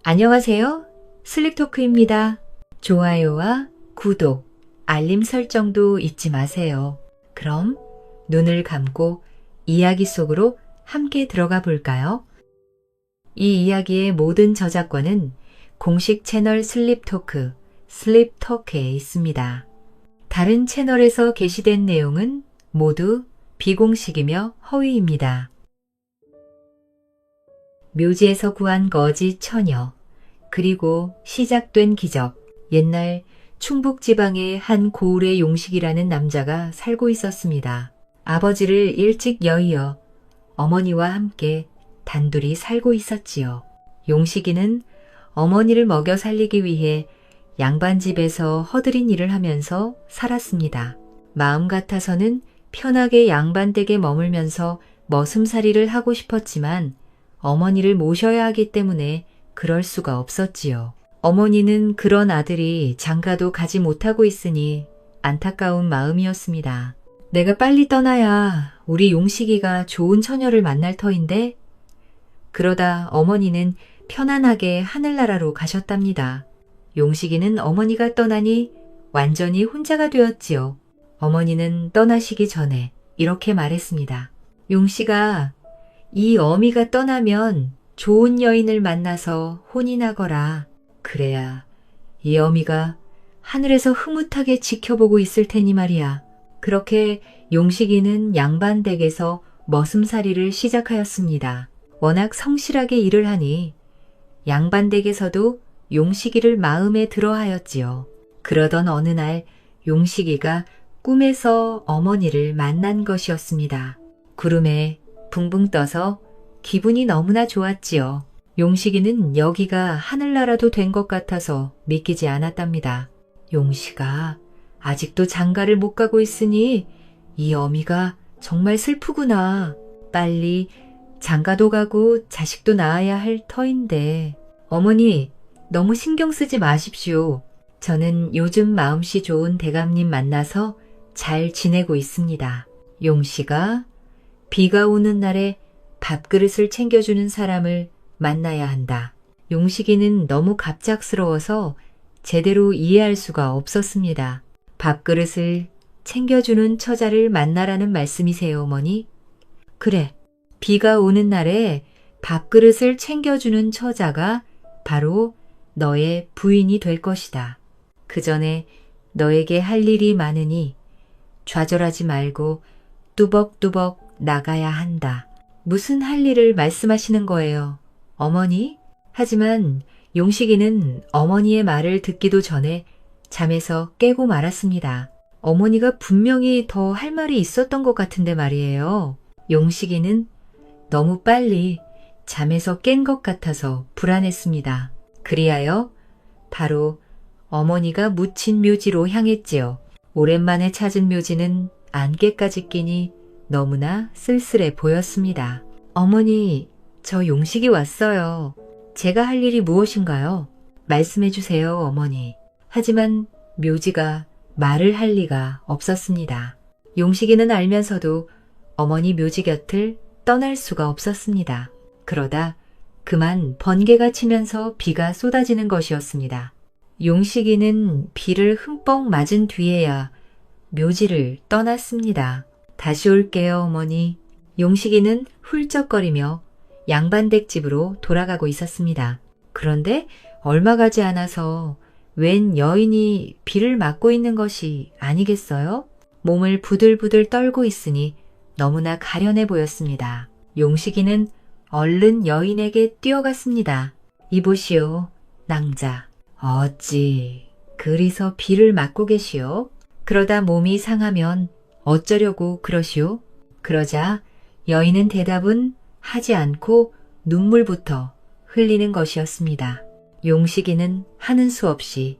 안녕하세요. 슬립토크입니다. 좋아요와 구독, 알림 설정도 잊지 마세요. 그럼 눈을 감고 이야기 속으로 함께 들어가 볼까요? 이 이야기의 모든 저작권은 공식 채널 슬립토크에 있습니다. 다른 채널에서 게시된 내용은 모두 비공식이며 허위입니다. 묘지에서 구한 거지 처녀, 그리고 시작된 기적. 옛날 충북지방의 한 고을의 용식이라는 남자가 살고 있었습니다. 아버지를 일찍 여의어 어머니와 함께 단둘이 살고 있었지요. 용식이는 어머니를 먹여 살리기 위해 양반집에서 허드렛 일을 하면서 살았습니다. 마음 같아서는 편하게 양반댁에 머물면서 머슴살이를 하고 싶었지만 어머니를 모셔야 하기 때문에 그럴 수가 없었지요. 어머니는 그런 아들이 장가도 가지 못하고 있으니 안타까운 마음이었습니다. 내가 빨리 떠나야 우리 용식이가 좋은 처녀를 만날 터인데? 그러다 어머니는 편안하게 하늘나라로 가셨답니다. 용식이는 어머니가 떠나니 완전히 혼자가 되었지요. 어머니는 떠나시기 전에 이렇게 말했습니다. 용식아, 이 어미가 떠나면 좋은 여인을 만나서 혼이 나거라. 그래야 이 어미가 하늘에서 흐뭇하게 지켜보고 있을 테니 말이야. 그렇게 용식이는 양반댁에서 머슴살이를 시작하였습니다. 워낙 성실하게 일을 하니 양반댁에서도 용식이를 마음에 들어하였지요. 그러던 어느 날 용식이가 꿈에서 어머니를 만난 것이었습니다. 구름에 붕붕 떠서 기분이 너무나 좋았지요. 용식이는 여기가 하늘나라도 된 것 같아서 믿기지 않았답니다. 용식아, 아직도 장가를 못 가고 있으니 이 어미가 정말 슬프구나. 빨리 장가도 가고 자식도 낳아야 할 터인데. 어머니, 너무 신경 쓰지 마십시오. 저는 요즘 마음씨 좋은 대감님 만나서 잘 지내고 있습니다. 용식아, 비가 오는 날에 밥그릇을 챙겨주는 사람을 만나야 한다. 용식이는 너무 갑작스러워서 제대로 이해할 수가 없었습니다. 밥그릇을 챙겨주는 처자를 만나라는 말씀이세요, 어머니? 그래, 비가 오는 날에 밥그릇을 챙겨주는 처자가 바로 너의 부인이 될 것이다. 그 전에 너에게 할 일이 많으니 좌절하지 말고 뚜벅뚜벅 나가야 한다. 무슨 할 일을 말씀하시는 거예요, 어머니? 하지만 용식이는 어머니의 말을 듣기도 전에 잠에서 깨고 말았습니다. 어머니가 분명히 더 할 말이 있었던 것 같은데 말이에요. 용식이는 너무 빨리 잠에서 깬 것 같아서 불안했습니다. 그리하여 바로 어머니가 묻힌 묘지로 향했지요. 오랜만에 찾은 묘지는 안개까지 끼니 너무나 쓸쓸해 보였습니다. 어머니, 저 용식이 왔어요. 제가 할 일이 무엇인가요? 말씀해 주세요, 어머니. 하지만 묘지가 말을 할 리가 없었습니다. 용식이는 알면서도 어머니 묘지 곁을 떠날 수가 없었습니다. 그러다 그만 번개가 치면서 비가 쏟아지는 것이었습니다. 용식이는 비를 흠뻑 맞은 뒤에야 묘지를 떠났습니다. 다시 올게요, 어머니. 용식이는 훌쩍거리며 양반댁 집으로 돌아가고 있었습니다. 그런데 얼마 가지 않아서 웬 여인이 비를 맞고 있는 것이 아니겠어요? 몸을 부들부들 떨고 있으니 너무나 가련해 보였습니다. 용식이는 얼른 여인에게 뛰어갔습니다. 이보시오, 낭자. 어찌 그리서 비를 맞고 계시오? 그러다 몸이 상하면 어쩌려고 그러시오? 그러자 여인은 대답은 하지 않고 눈물부터 흘리는 것이었습니다. 용식이는 하는 수 없이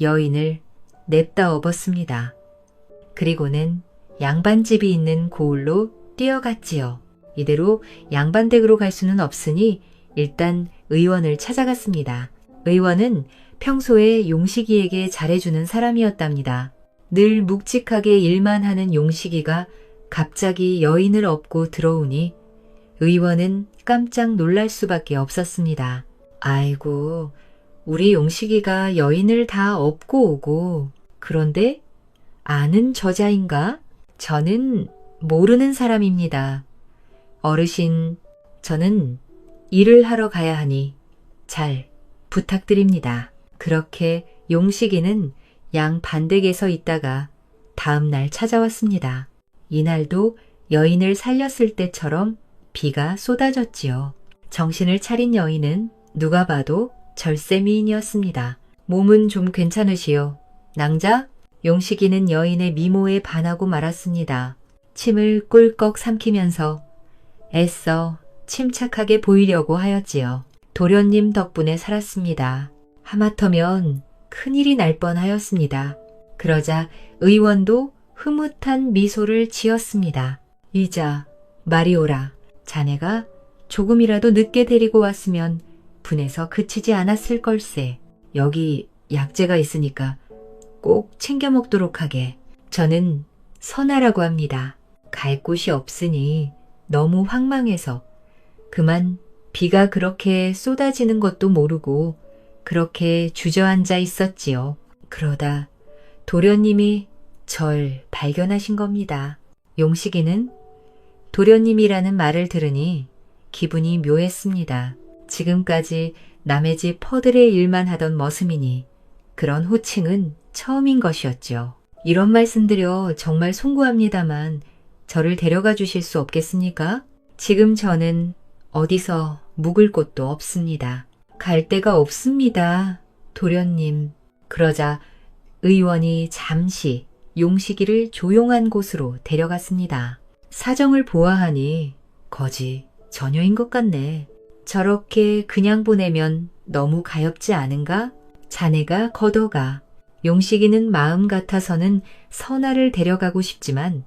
여인을 냅다 업었습니다. 그리고는 양반집이 있는 고을로 뛰어갔지요. 이대로 양반댁으로 갈 수는 없으니 일단 의원을 찾아갔습니다. 의원은 평소에 용식이에게 잘해주는 사람이었답니다. 늘 묵직하게 일만 하는 용식이가 갑자기 여인을 업고 들어오니 의원은 깜짝 놀랄 수밖에 없었습니다. 아이고, 우리 용식이가 여인을 다 업고 오고, 그런데 아는 저자인가? 저는 모르는 사람입니다. 어르신, 저는 일을 하러 가야 하니 잘 부탁드립니다. 그렇게 용식이는 양 반댁에서 있다가 다음 날 찾아왔습니다. 이날도 여인을 살렸을 때처럼 비가 쏟아졌지요. 정신을 차린 여인은 누가 봐도 절세미인이었습니다. 몸은 좀 괜찮으시오. 낭자? 용식이는 여인의 미모에 반하고 말았습니다. 침을 꿀꺽 삼키면서 애써 침착하게 보이려고 하였지요. 도련님 덕분에 살았습니다. 하마터면 큰일이 날 뻔하였습니다. 그러자 의원도 흐뭇한 미소를 지었습니다. 이자, 마리오라, 자네가 조금이라도 늦게 데리고 왔으면 분해서 그치지 않았을 걸세. 여기 약재가 있으니까 꼭 챙겨 먹도록 하게. 저는 선아라고 합니다. 갈 곳이 없으니 너무 황망해서 그만 비가 그렇게 쏟아지는 것도 모르고 그렇게 주저앉아 있었지요. 그러다 도련님이 절 발견하신 겁니다. 용식이는 도련님이라는 말을 들으니 기분이 묘했습니다. 지금까지 남의 집 퍼들의 일만 하던 머슴이니 그런 호칭은 처음인 것이었죠. 이런 말씀드려 정말 송구합니다만 저를 데려가 주실 수 없겠습니까? 지금 저는 어디서 묵을 곳도 없습니다. 갈 데가 없습니다. 도련님. 그러자 의원이 잠시 용식이를 조용한 곳으로 데려갔습니다. 사정을 보아하니 거지 전혀인 것 같네. 저렇게 그냥 보내면 너무 가엾지 않은가? 자네가 걷어가. 용식이는 마음 같아서는 선아를 데려가고 싶지만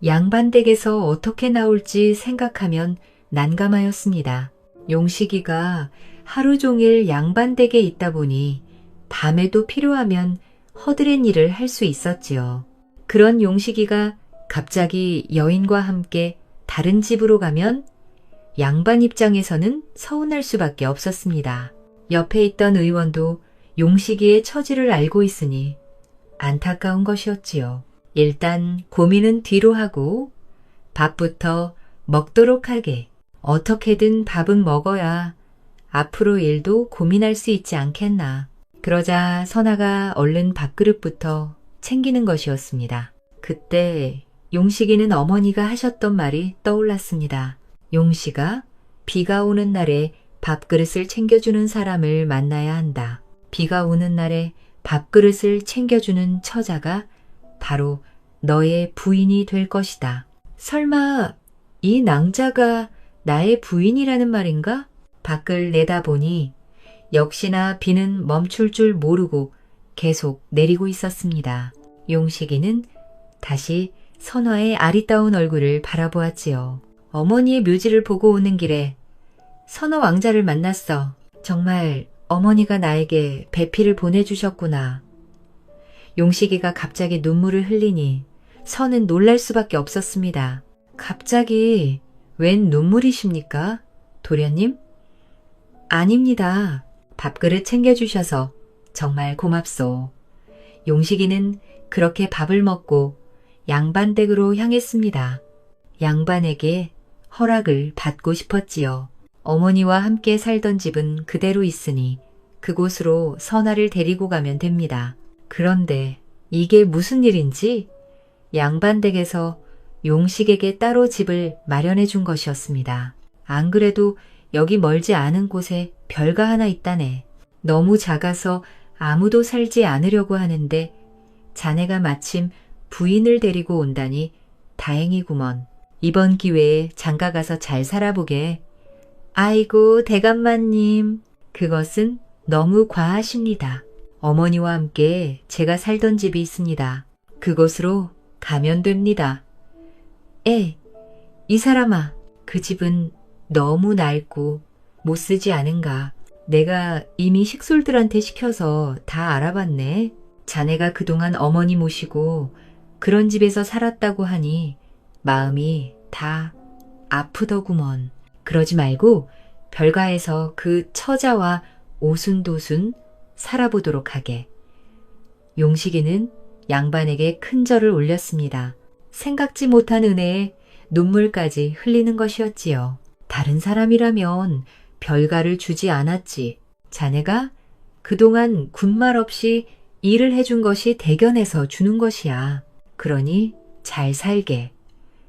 양반댁에서 어떻게 나올지 생각하면 난감하였습니다. 용식이가 하루 종일 양반댁에 있다 보니 밤에도 필요하면 허드렛 일을 할 수 있었지요. 그런 용식이가 갑자기 여인과 함께 다른 집으로 가면 양반 입장에서는 서운할 수밖에 없었습니다. 옆에 있던 의원도 용식이의 처지를 알고 있으니 안타까운 것이었지요. 일단 고민은 뒤로 하고 밥부터 먹도록 하게. 어떻게든 밥은 먹어야 앞으로 일도 고민할 수 있지 않겠나. 그러자 선아가 얼른 밥그릇부터 챙기는 것이었습니다. 그때 용식이는 어머니가 하셨던 말이 떠올랐습니다. 용식아, 비가 오는 날에 밥그릇을 챙겨주는 사람을 만나야 한다. 비가 오는 날에 밥그릇을 챙겨주는 처자가 바로 너의 부인이 될 것이다. 설마 이 낭자가 나의 부인이라는 말인가? 밖을 내다보니 역시나 비는 멈출 줄 모르고 계속 내리고 있었습니다. 용식이는 다시 선화의 아리따운 얼굴을 바라보았지요. 어머니의 묘지를 보고 오는 길에 선화 왕자를 만났어. 정말 어머니가 나에게 배필을 보내주셨구나. 용식이가 갑자기 눈물을 흘리니 선은 놀랄 수밖에 없었습니다. 갑자기 웬 눈물이십니까? 도련님? 아닙니다. 밥그릇 챙겨주셔서 정말 고맙소. 용식이는 그렇게 밥을 먹고 양반댁으로 향했습니다. 양반에게 허락을 받고 싶었지요. 어머니와 함께 살던 집은 그대로 있으니 그곳으로 선아를 데리고 가면 됩니다. 그런데 이게 무슨 일인지 양반댁에서 용식에게 따로 집을 마련해 준 것이었습니다. 안 그래도 여기 멀지 않은 곳에 별가 하나 있다네. 너무 작아서 아무도 살지 않으려고 하는데 자네가 마침 부인을 데리고 온다니 다행이구먼. 이번 기회에 장가가서 잘 살아보게. 아이고 대감마님, 그것은 너무 과하십니다. 어머니와 함께 제가 살던 집이 있습니다. 그곳으로 가면 됩니다. 이 사람아, 그 집은 너무 낡고 못 쓰지 않은가. 내가 이미 식솔들한테 시켜서 다 알아봤네. 자네가 그동안 어머니 모시고 그런 집에서 살았다고 하니 마음이 다 아프더구먼. 그러지 말고 별가에서 그 처자와 오순도순 살아보도록 하게. 용식이는 양반에게 큰 절을 올렸습니다. 생각지 못한 은혜에 눈물까지 흘리는 것이었지요. 다른 사람이라면 별가를 주지 않았지. 자네가 그동안 군말 없이 일을 해준 것이 대견해서 주는 것이야. 그러니 잘 살게.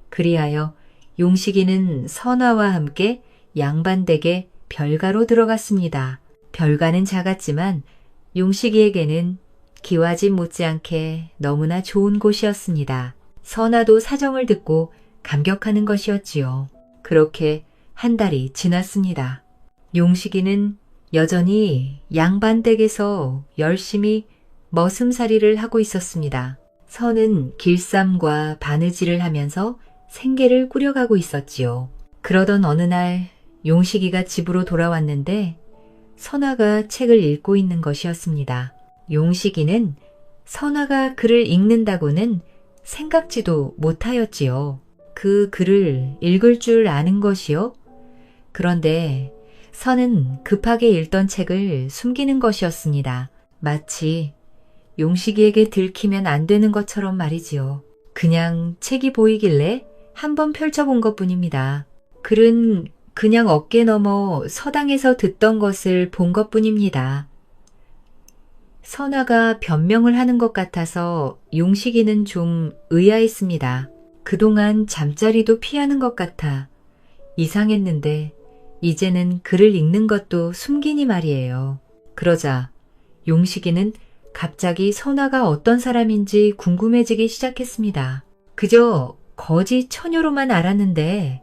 그리하여 용식이는 선화와 함께 양반댁에 별가로 들어갔습니다. 별가는 작았지만 용식이에게는 기와집 못지않게 너무나 좋은 곳이었습니다. 선화도 사정을 듣고 감격하는 것이었지요. 그렇게 한 달이 지났습니다. 용식이는 여전히 양반댁에서 열심히 머슴살이를 하고 있었습니다. 선은 길쌈과 바느질을 하면서 생계를 꾸려가고 있었지요. 그러던 어느 날 용식이가 집으로 돌아왔는데 선아가 책을 읽고 있는 것이었습니다. 용식이는 선아가 글을 읽는다고는 생각지도 못하였지요. 그 글을 읽을 줄 아는 것이요? 그런데 선은 급하게 읽던 책을 숨기는 것이었습니다. 마치 용식이에게 들키면 안 되는 것처럼 말이지요. 그냥 책이 보이길래 한번 펼쳐본 것뿐입니다. 글은 그냥 어깨 너머 서당에서 듣던 것을 본 것뿐입니다. 선아가 변명을 하는 것 같아서 용식이는 좀 의아했습니다. 그동안 잠자리도 피하는 것 같아 이상했는데 이제는 글을 읽는 것도 숨기니 말이에요. 그러자 용식이는 갑자기 선아가 어떤 사람인지 궁금해지기 시작했습니다. 그저 거지 처녀로만 알았는데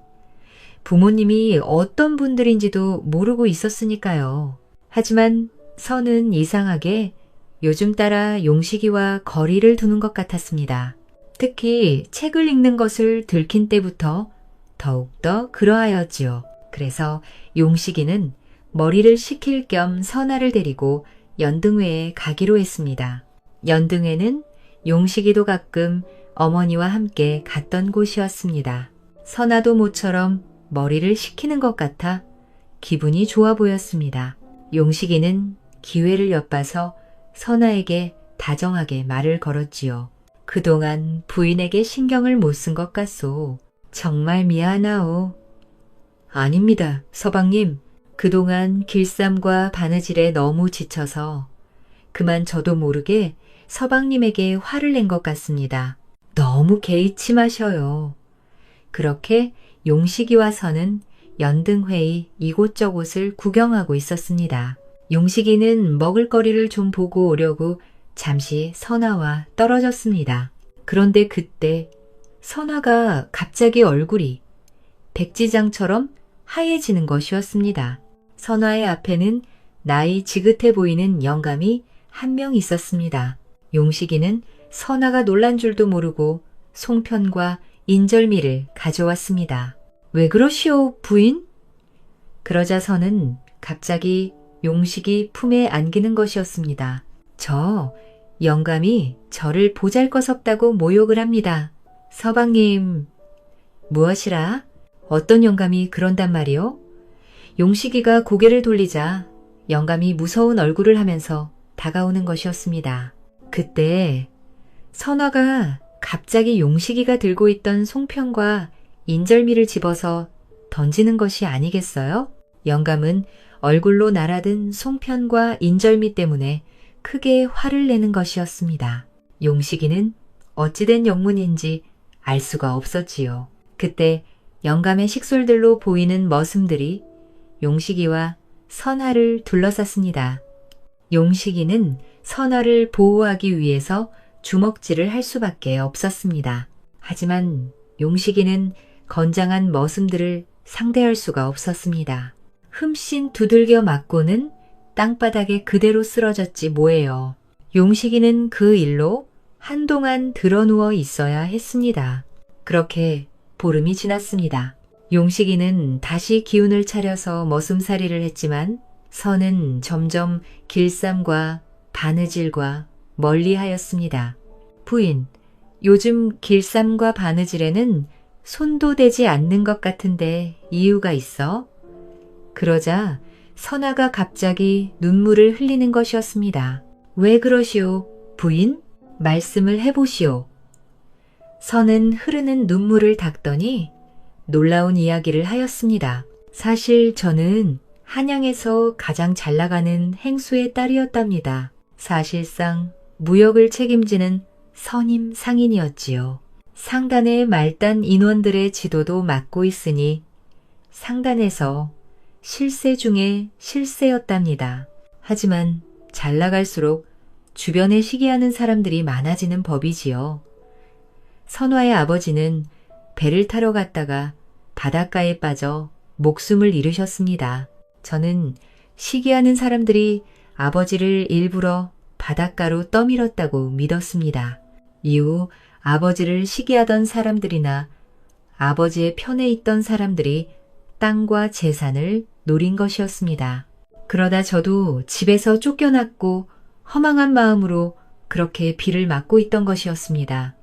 부모님이 어떤 분들인지도 모르고 있었으니까요. 하지만 선은 이상하게 요즘 따라 용식이와 거리를 두는 것 같았습니다. 특히 책을 읽는 것을 들킨 때부터 더욱더 그러하였지요. 그래서 용식이는 머리를 식힐 겸 선아를 데리고 연등회에 가기로 했습니다. 연등회는 용식이도 가끔 어머니와 함께 갔던 곳이었습니다. 선아도 모처럼 머리를 식히는 것 같아 기분이 좋아 보였습니다. 용식이는 기회를 엿봐서 선아에게 다정하게 말을 걸었지요. 그동안 부인에게 신경을 못 쓴 것 같소. 정말 미안하오. 아닙니다, 서방님. 그동안 길쌈과 바느질에 너무 지쳐서 그만 저도 모르게 서방님에게 화를 낸 것 같습니다. 너무 개의침하셔요. 그렇게 용식이와 선은 연등회의 이곳저곳을 구경하고 있었습니다. 용식이는 먹을거리를 좀 보고 오려고 잠시 선아와 떨어졌습니다. 그런데 그때 선아가 갑자기 얼굴이 백지장처럼 하얘지는 것이었습니다. 선아의 앞에는 나이 지긋해 보이는 영감이 한 명 있었습니다. 용식이는 선아가 놀란 줄도 모르고 송편과 인절미를 가져왔습니다. 왜 그러시오, 부인? 그러자 선은 갑자기 용식이 품에 안기는 것이었습니다. 저 영감이 저를 보잘것없다고 모욕을 합니다. 서방님, 무엇이라? 어떤 영감이 그런단 말이오? 용식이가 고개를 돌리자 영감이 무서운 얼굴을 하면서 다가오는 것이었습니다. 그때 선화가 갑자기 용식이가 들고 있던 송편과 인절미를 집어서 던지는 것이 아니겠어요? 영감은 얼굴로 날아든 송편과 인절미 때문에 크게 화를 내는 것이었습니다. 용식이는 어찌된 영문인지 알 수가 없었지요. 그때 영감의 식솔들로 보이는 머슴들이 용식이와 선화를 둘러쌌습니다. 용식이는 선화를 보호하기 위해서 주먹질을 할 수밖에 없었습니다. 하지만 용식이는 건장한 머슴들을 상대할 수가 없었습니다. 흠씬 두들겨 맞고는 땅바닥에 그대로 쓰러졌지 뭐예요. 용식이는 그 일로 한동안 드러누워 있어야 했습니다. 그렇게 보름이 지났습니다. 용식이는 다시 기운을 차려서 머슴살이를 했지만 선은 점점 길쌈과 바느질과 멀리하였습니다. 부인, 요즘 길쌈과 바느질에는 손도 대지 않는 것 같은데 이유가 있어? 그러자 선아가 갑자기 눈물을 흘리는 것이었습니다. 왜 그러시오, 부인? 말씀을 해보시오. 선은 흐르는 눈물을 닦더니 놀라운 이야기를 하였습니다. 사실 저는 한양에서 가장 잘 나가는 행수의 딸이었답니다. 사실상 무역을 책임지는 선임 상인이었지요. 상단의 말단 인원들의 지도도 맡고 있으니 상단에서 실세 중에 실세였답니다. 하지만 잘 나갈수록 주변에 시기하는 사람들이 많아지는 법이지요. 선화의 아버지는 배를 타러 갔다가 바닷가에 빠져 목숨을 잃으셨습니다. 저는 시기하는 사람들이 아버지를 일부러 바닷가로 떠밀었다고 믿었습니다. 이후 아버지를 시기하던 사람들이나 아버지의 편에 있던 사람들이 땅과 재산을 노린 것이었습니다. 그러다 저도 집에서 쫓겨났고 허망한 마음으로 그렇게 비를 맞고 있던 것이었습니다.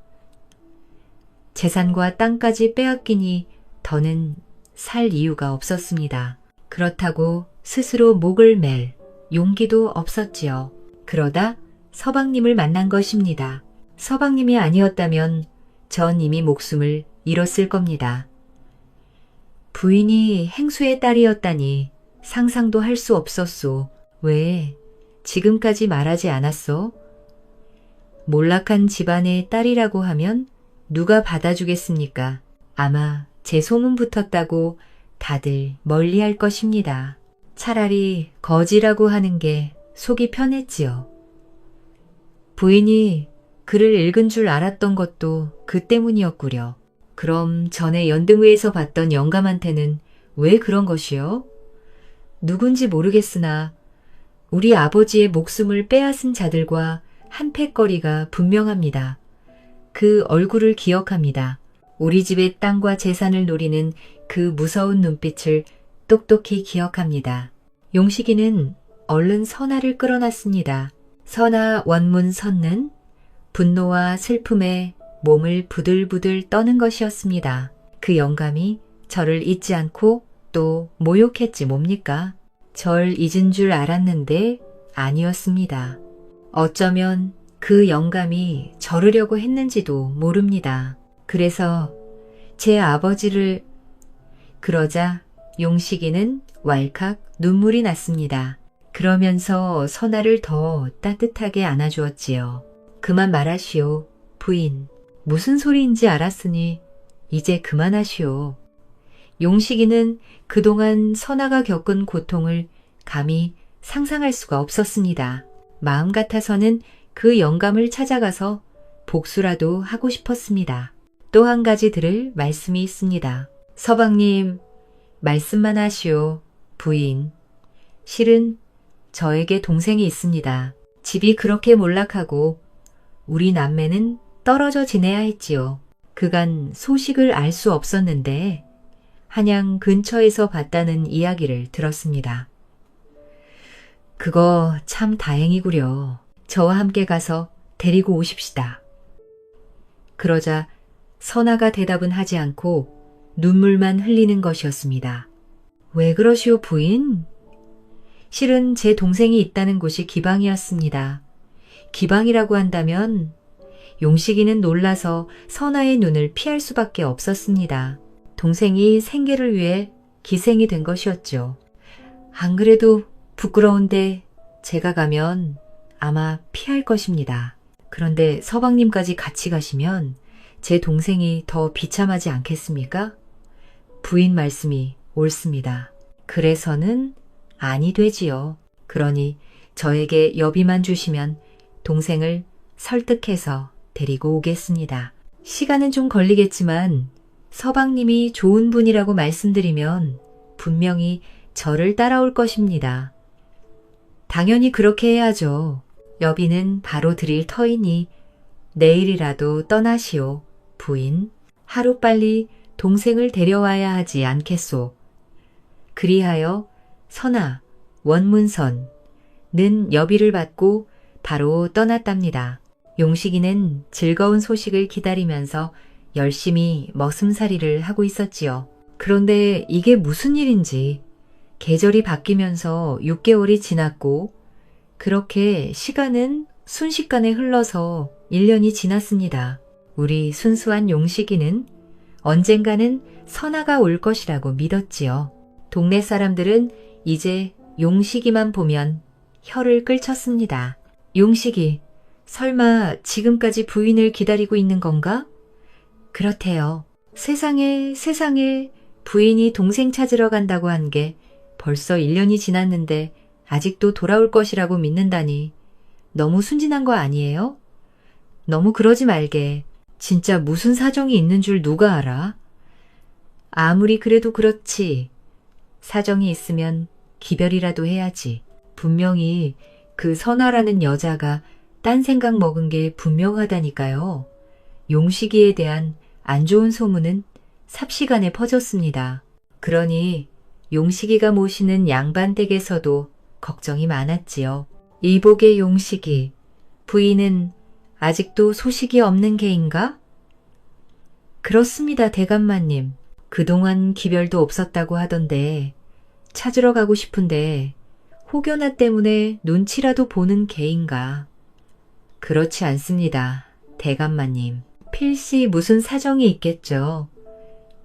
재산과 땅까지 빼앗기니 더는 살 이유가 없었습니다. 그렇다고 스스로 목을 맬 용기도 없었지요. 그러다 서방님을 만난 것입니다. 서방님이 아니었다면 전 이미 목숨을 잃었을 겁니다. 부인이 행수의 딸이었다니 상상도 할 수 없었소. 왜 지금까지 말하지 않았소? 몰락한 집안의 딸이라고 하면 누가 받아주겠습니까? 아마 제 소문 붙었다고 다들 멀리할 것입니다. 차라리 거지라고 하는 게 속이 편했지요. 부인이 글을 읽은 줄 알았던 것도 그 때문이었구려. 그럼 전에 연등회에서 봤던 영감한테는 왜 그런 것이요? 누군지 모르겠으나 우리 아버지의 목숨을 빼앗은 자들과 한패거리가 분명합니다. 그 얼굴을 기억합니다. 우리 집의 땅과 재산을 노리는 그 무서운 눈빛을 똑똑히 기억합니다. 용식이는 얼른 선아를 끌어놨습니다. 선아 원문 선는 분노와 슬픔에 몸을 부들부들 떠는 것이었습니다. 그 영감이 저를 잊지 않고 또 모욕했지 뭡니까? 절 잊은 줄 알았는데 아니었습니다. 어쩌면 그 영감이 저르려고 했는지도 모릅니다. 그래서 제 아버지를... 그러자 용식이는 왈칵 눈물이 났습니다. 그러면서 선아를 더 따뜻하게 안아주었지요. 그만 말하시오, 부인. 무슨 소리인지 알았으니 이제 그만하시오. 용식이는 그동안 선아가 겪은 고통을 감히 상상할 수가 없었습니다. 마음 같아서는 그 영감을 찾아가서 복수라도 하고 싶었습니다. 또 한 가지 들을 말씀이 있습니다. 서방님, 말씀만 하시오, 부인. 실은 저에게 동생이 있습니다. 집이 그렇게 몰락하고 우리 남매는 떨어져 지내야 했지요. 그간 소식을 알 수 없었는데 한양 근처에서 봤다는 이야기를 들었습니다. 그거 참 다행이구려. 저와 함께 가서 데리고 오십시다. 그러자 선아가 대답은 하지 않고 눈물만 흘리는 것이었습니다. 왜 그러시오, 부인? 실은 제 동생이 있다는 곳이 기방이었습니다. 기방이라고 한다면 용식이는 놀라서 선아의 눈을 피할 수밖에 없었습니다. 동생이 생계를 위해 기생이 된 것이었죠. 안 그래도 부끄러운데 제가 가면 아마 피할 것입니다. 그런데 서방님까지 같이 가시면 제 동생이 더 비참하지 않겠습니까? 부인 말씀이 옳습니다. 그래서는 아니 되지요. 그러니 저에게 여비만 주시면 동생을 설득해서 데리고 오겠습니다. 시간은 좀 걸리겠지만 서방님이 좋은 분이라고 말씀드리면 분명히 저를 따라올 것입니다. 당연히 그렇게 해야죠. 여비는 바로 드릴 터이니 내일이라도 떠나시오, 부인. 하루빨리 동생을 데려와야 하지 않겠소. 그리하여 선아, 원문선는 여비를 받고 바로 떠났답니다. 용식이는 즐거운 소식을 기다리면서 열심히 머슴살이를 하고 있었지요. 그런데 이게 무슨 일인지 계절이 바뀌면서 6개월이 지났고 그렇게 시간은 순식간에 흘러서 1년이 지났습니다. 우리 순수한 용식이는 언젠가는 선아가 올 것이라고 믿었지요. 동네 사람들은 이제 용식이만 보면 혀를 끌쳤습니다. 용식이, 설마 지금까지 부인을 기다리고 있는 건가? 그렇대요. 세상에 부인이 동생 찾으러 간다고 한 게 벌써 1년이 지났는데 아직도 돌아올 것이라고 믿는다니 너무 순진한 거 아니에요? 너무 그러지 말게. 진짜 무슨 사정이 있는 줄 누가 알아? 아무리 그래도 그렇지. 사정이 있으면 기별이라도 해야지. 분명히 그 선아라는 여자가 딴 생각 먹은 게 분명하다니까요. 용식이에 대한 안 좋은 소문은 삽시간에 퍼졌습니다. 그러니 용식이가 모시는 양반댁에서도 걱정이 많았지요. 이복의 용식이, 부인은 아직도 소식이 없는 개인가? 그렇습니다, 대감마님. 그동안 기별도 없었다고 하던데 찾으러 가고 싶은데 혹여나 때문에 눈치라도 보는 개인가? 그렇지 않습니다, 대감마님. 필시 무슨 사정이 있겠죠.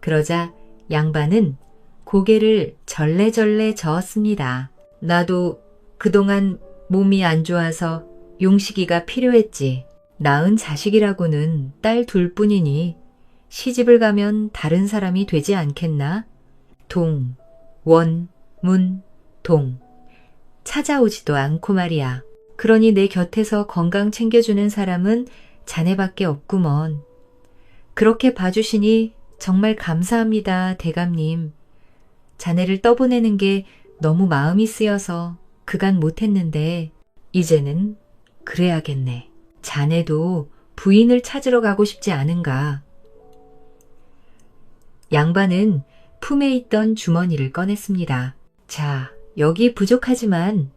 그러자 양반은 고개를 절레절레 저었습니다. 나도 그동안 몸이 안 좋아서 용식이가 필요했지. 낳은 자식이라고는 딸 둘뿐이니 시집을 가면 다른 사람이 되지 않겠나? 동, 원, 문, 동. 찾아오지도 않고 말이야. 그러니 내 곁에서 건강 챙겨주는 사람은 자네밖에 없구먼. 그렇게 봐주시니 정말 감사합니다, 대감님. 자네를 떠보내는 게 너무 마음이 쓰여서 그간 못했는데 이제는 그래야겠네. 자네도 부인을 찾으러 가고 싶지 않은가? 양반은 품에 있던 주머니를 꺼냈습니다. 자, 여기 부족하지만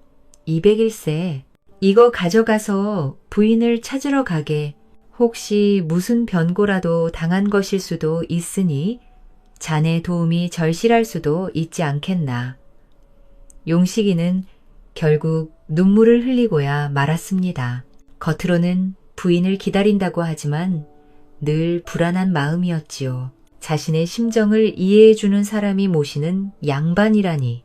200일세. 이거 가져가서 부인을 찾으러 가게. 혹시 무슨 변고라도 당한 것일 수도 있으니 자네 도움이 절실할 수도 있지 않겠나. 용식이는 결국 눈물을 흘리고야 말았습니다. 겉으로는 부인을 기다린다고 하지만 늘 불안한 마음이었지요. 자신의 심정을 이해해주는 사람이 모시는 양반이라니.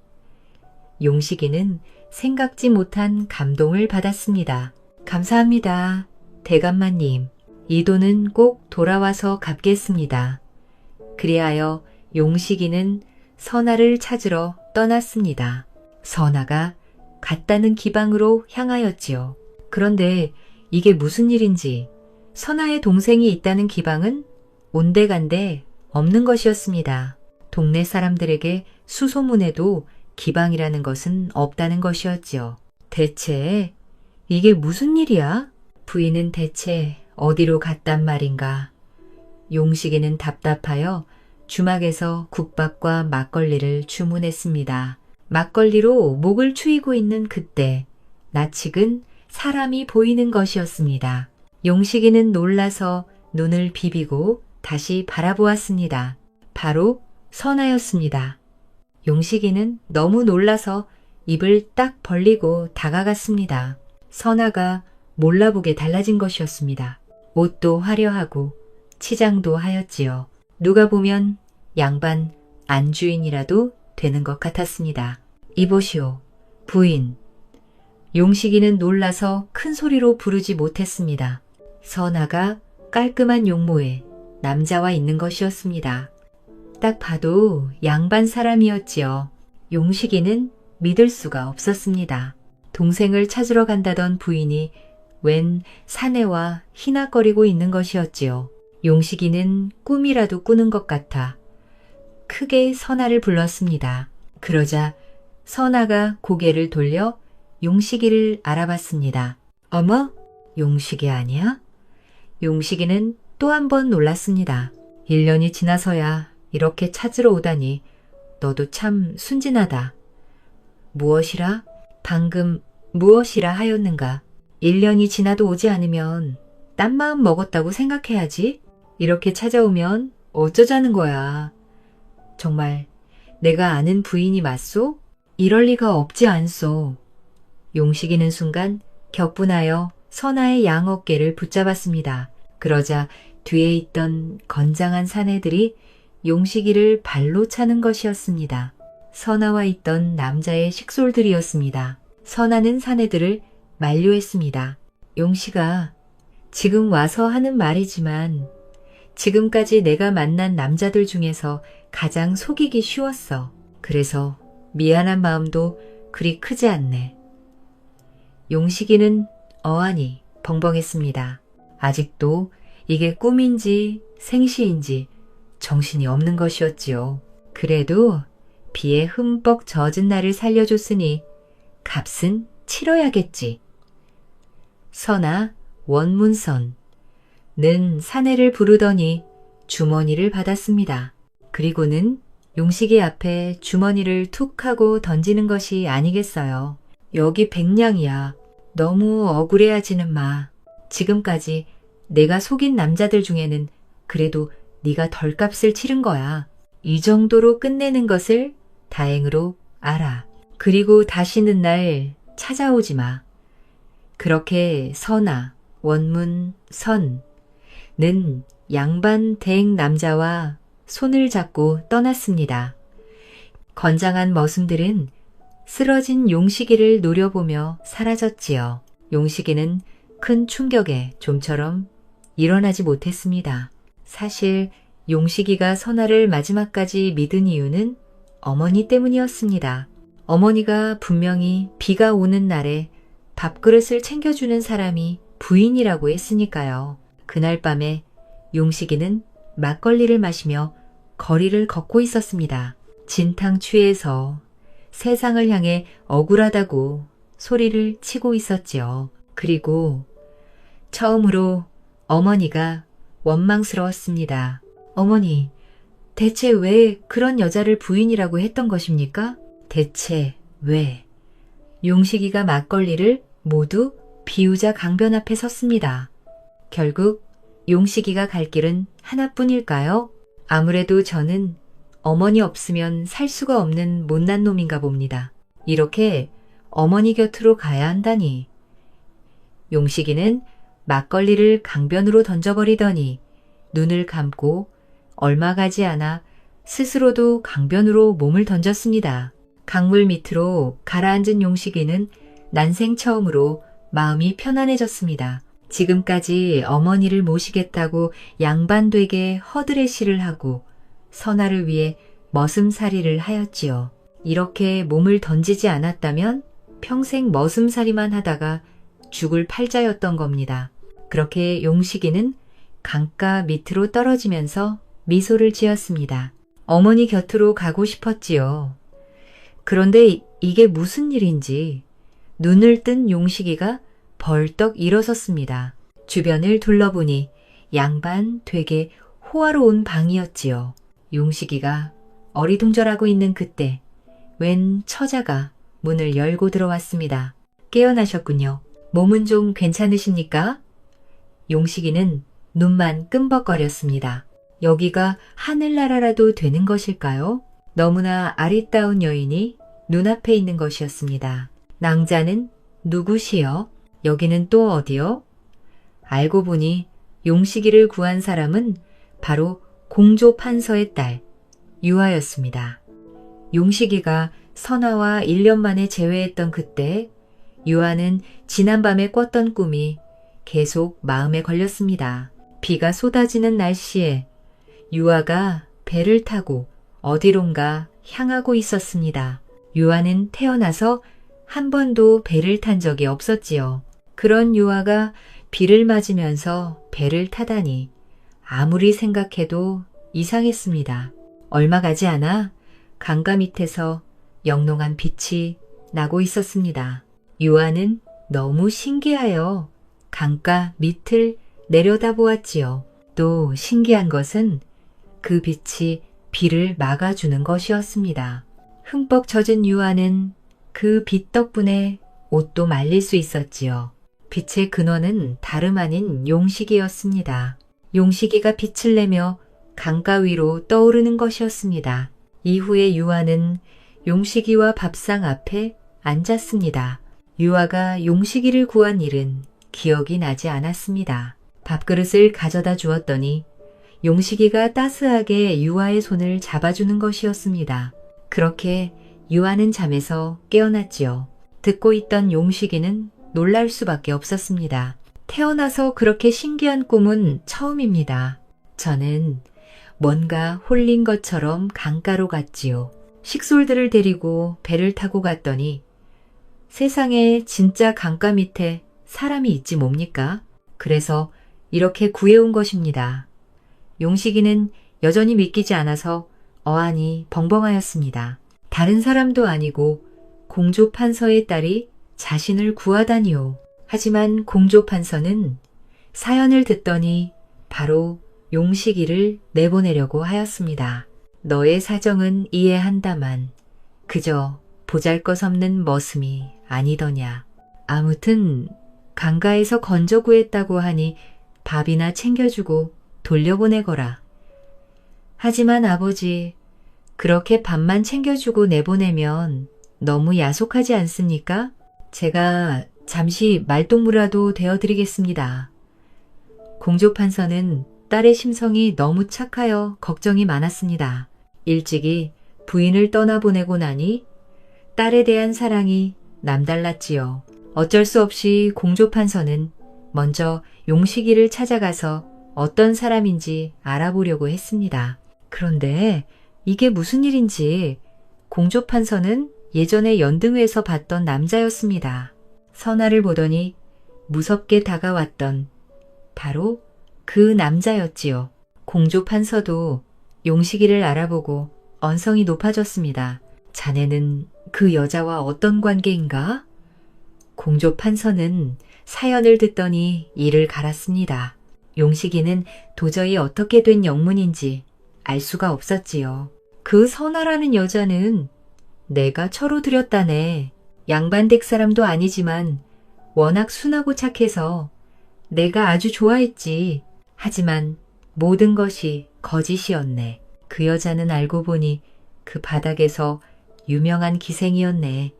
용식이는 생각지 못한 감동을 받았습니다. 감사합니다, 대감마님. 이 돈은 꼭 돌아와서 갚겠습니다. 그리하여 용식이는 선아를 찾으러 떠났습니다. 선아가 갔다는 기방으로 향하였지요. 그런데 이게 무슨 일인지 선아의 동생이 있다는 기방은 온데간데 없는 것이었습니다. 동네 사람들에게 수소문해도 기방이라는 것은 없다는 것이었지요. 대체 이게 무슨 일이야? 부인은 대체 어디로 갔단 말인가? 용식이는 답답하여 주막에서 국밥과 막걸리를 주문했습니다. 막걸리로 목을 추이고 있는 그때 낯익은 사람이 보이는 것이었습니다. 용식이는 놀라서 눈을 비비고 다시 바라보았습니다. 바로 선아였습니다. 용식이는 너무 놀라서 입을 딱 벌리고 다가갔습니다. 선아가 몰라보게 달라진 것이었습니다. 옷도 화려하고 치장도 하였지요. 누가 보면 양반 안주인이라도 되는 것 같았습니다. 이보시오, 부인. 용식이는 놀라서 큰 소리로 부르지 못했습니다. 선아가 깔끔한 용모에 남자와 있는 것이었습니다. 딱 봐도 양반 사람이었지요. 용식이는 믿을 수가 없었습니다. 동생을 찾으러 간다던 부인이 웬 사내와 희낙거리고 있는 것이었지요. 용식이는 꿈이라도 꾸는 것 같아 크게 선아를 불렀습니다. 그러자 선아가 고개를 돌려 용식이를 알아봤습니다. 어머, 용식이 아니야? 용식이는 또 한 번 놀랐습니다. 1년이 지나서야 이렇게 찾으러 오다니 너도 참 순진하다. 무엇이라? 방금 무엇이라 하였는가? 1년이 지나도 오지 않으면 딴 마음 먹었다고 생각해야지. 이렇게 찾아오면 어쩌자는 거야. 정말 내가 아는 부인이 맞소? 이럴 리가 없지 않소. 용식이는 순간 격분하여 선아의 양 어깨를 붙잡았습니다. 그러자 뒤에 있던 건장한 사내들이 용식이를 발로 차는 것이었습니다. 선아와 있던 남자의 식솔들이었습니다. 선아는 사내들을 만류했습니다. 용식아, 지금 와서 하는 말이지만 지금까지 내가 만난 남자들 중에서 가장 속이기 쉬웠어. 그래서 미안한 마음도 그리 크지 않네. 용식이는 어안이 벙벙했습니다. 아직도 이게 꿈인지 생시인지 정신이 없는 것이었지요. 그래도 비에 흠뻑 젖은 나를 살려줬으니 값은 치러야겠지. 선아, 원문선 는 사내를 부르더니 주머니를 받았습니다. 그리고는 용식이 앞에 주머니를 툭 하고 던지는 것이 아니겠어요. 여기 100냥이야. 너무 억울해하지는 마. 지금까지 내가 속인 남자들 중에는 그래도 네가 덜값을 치른 거야. 이 정도로 끝내는 것을 다행으로 알아. 그리고 다시는 날 찾아오지 마. 그렇게 선아, 원문, 선는 양반 대행 남자와 손을 잡고 떠났습니다. 건장한 머슴들은 쓰러진 용식이를 노려보며 사라졌지요. 용식이는 큰 충격에 좀처럼 일어나지 못했습니다. 사실 용식이가 선아를 마지막까지 믿은 이유는 어머니 때문이었습니다. 어머니가 분명히 비가 오는 날에 밥그릇을 챙겨주는 사람이 부인이라고 했으니까요. 그날 밤에 용식이는 막걸리를 마시며 거리를 걷고 있었습니다. 진탕 취해서 세상을 향해 억울하다고 소리를 치고 있었지요. 그리고 처음으로 어머니가 원망스러웠습니다. 어머니, 대체 왜 그런 여자를 부인이라고 했던 것입니까? 대체 왜? 용식이가 막걸리를 모두 비우자 강변 앞에 섰습니다. 결국 용식이가 갈 길은 하나뿐일까요? 아무래도 저는 어머니 없으면 살 수가 없는 못난 놈인가 봅니다. 이렇게 어머니 곁으로 가야 한다니. 용식이는 막걸리를 강변으로 던져버리더니 눈을 감고 얼마 가지 않아 스스로도 강변으로 몸을 던졌습니다. 강물 밑으로 가라앉은 용식이는 난생 처음으로 마음이 편안해졌습니다. 지금까지 어머니를 모시겠다고 양반되게 허드레시를 하고 선아를 위해 머슴살이를 하였지요. 이렇게 몸을 던지지 않았다면 평생 머슴살이만 하다가 죽을 팔자였던 겁니다. 그렇게 용식이는 강가 밑으로 떨어지면서 미소를 지었습니다. 어머니 곁으로 가고 싶었지요. 그런데 이게 무슨 일인지 눈을 뜬 용식이가 벌떡 일어섰습니다. 주변을 둘러보니 양반 되게 호화로운 방이었지요. 용식이가 어리둥절하고 있는 그때 웬 처자가 문을 열고 들어왔습니다. 깨어나셨군요. 몸은 좀 괜찮으십니까? 용식이는 눈만 끔벅거렸습니다. 여기가 하늘나라라도 되는 것일까요? 너무나 아리따운 여인이 눈앞에 있는 것이었습니다. 낭자는 누구시여? 여기는 또 어디요? 알고 보니 용식이를 구한 사람은 바로 공조 판서의 딸 유아였습니다. 용식이가 선아와 1년 만에 재회했던 그때 유아는 지난밤에 꿨던 꿈이 계속 마음에 걸렸습니다. 비가 쏟아지는 날씨에 유아가 배를 타고 어디론가 향하고 있었습니다. 유아는 태어나서 한 번도 배를 탄 적이 없었지요. 그런 유아가 비를 맞으면서 배를 타다니 아무리 생각해도 이상했습니다. 얼마 가지 않아 강가 밑에서 영롱한 빛이 나고 있었습니다. 유아는 너무 신기하여 강가 밑을 내려다보았지요. 또 신기한 것은 그 빛이 비를 막아주는 것이었습니다. 흠뻑 젖은 유아는 그 빛 덕분에 옷도 말릴 수 있었지요. 빛의 근원은 다름 아닌 용식이었습니다. 용식이가 빛을 내며 강가 위로 떠오르는 것이었습니다. 이후에 유아는 용식이와 밥상 앞에 앉았습니다. 유아가 용식이를 구한 일은 기억이 나지 않았습니다. 밥그릇을 가져다 주었더니 용식이가 따스하게 유아의 손을 잡아주는 것이었습니다. 그렇게 유아는 잠에서 깨어났지요. 듣고 있던 용식이는 놀랄 수밖에 없었습니다. 태어나서 그렇게 신기한 꿈은 처음입니다. 저는 뭔가 홀린 것처럼 강가로 갔지요. 식솔들을 데리고 배를 타고 갔더니 세상에 진짜 강가 밑에 사람이 있지 뭡니까? 그래서 이렇게 구해온 것입니다. 용식이는 여전히 믿기지 않아서 어안이 벙벙하였습니다. 다른 사람도 아니고 공조 판서의 딸이 자신을 구하다니요. 하지만 공조 판서는 사연을 듣더니 바로 용식이를 내보내려고 하였습니다. 너의 사정은 이해한다만 그저 보잘것없는 머슴이 아니더냐. 아무튼 강가에서 건져 구했다고 하니 밥이나 챙겨주고 돌려보내거라. 하지만 아버지, 그렇게 밥만 챙겨주고 내보내면 너무 야속하지 않습니까? 제가 잠시 말동무라도 되어드리겠습니다. 공조 판서는 딸의 심성이 너무 착하여 걱정이 많았습니다. 일찍이 부인을 떠나보내고 나니 딸에 대한 사랑이 남달랐지요. 어쩔 수 없이 공조 판서는 먼저 용식이를 찾아가서 어떤 사람인지 알아보려고 했습니다. 그런데 이게 무슨 일인지 공조 판서는 예전에 연등회에서 봤던 남자였습니다. 선화를 보더니 무섭게 다가왔던 바로 그 남자였지요. 공조 판서도 용식이를 알아보고 언성이 높아졌습니다. 자네는 그 여자와 어떤 관계인가? 공조 판서는 사연을 듣더니 이를 갈았습니다. 용식이는 도저히 어떻게 된 영문인지 알 수가 없었지요. 그 선아라는 여자는 내가 처로 들였다네. 양반댁 사람도 아니지만 워낙 순하고 착해서 내가 아주 좋아했지. 하지만 모든 것이 거짓이었네. 그 여자는 알고 보니 그 바닥에서 유명한 기생이었네.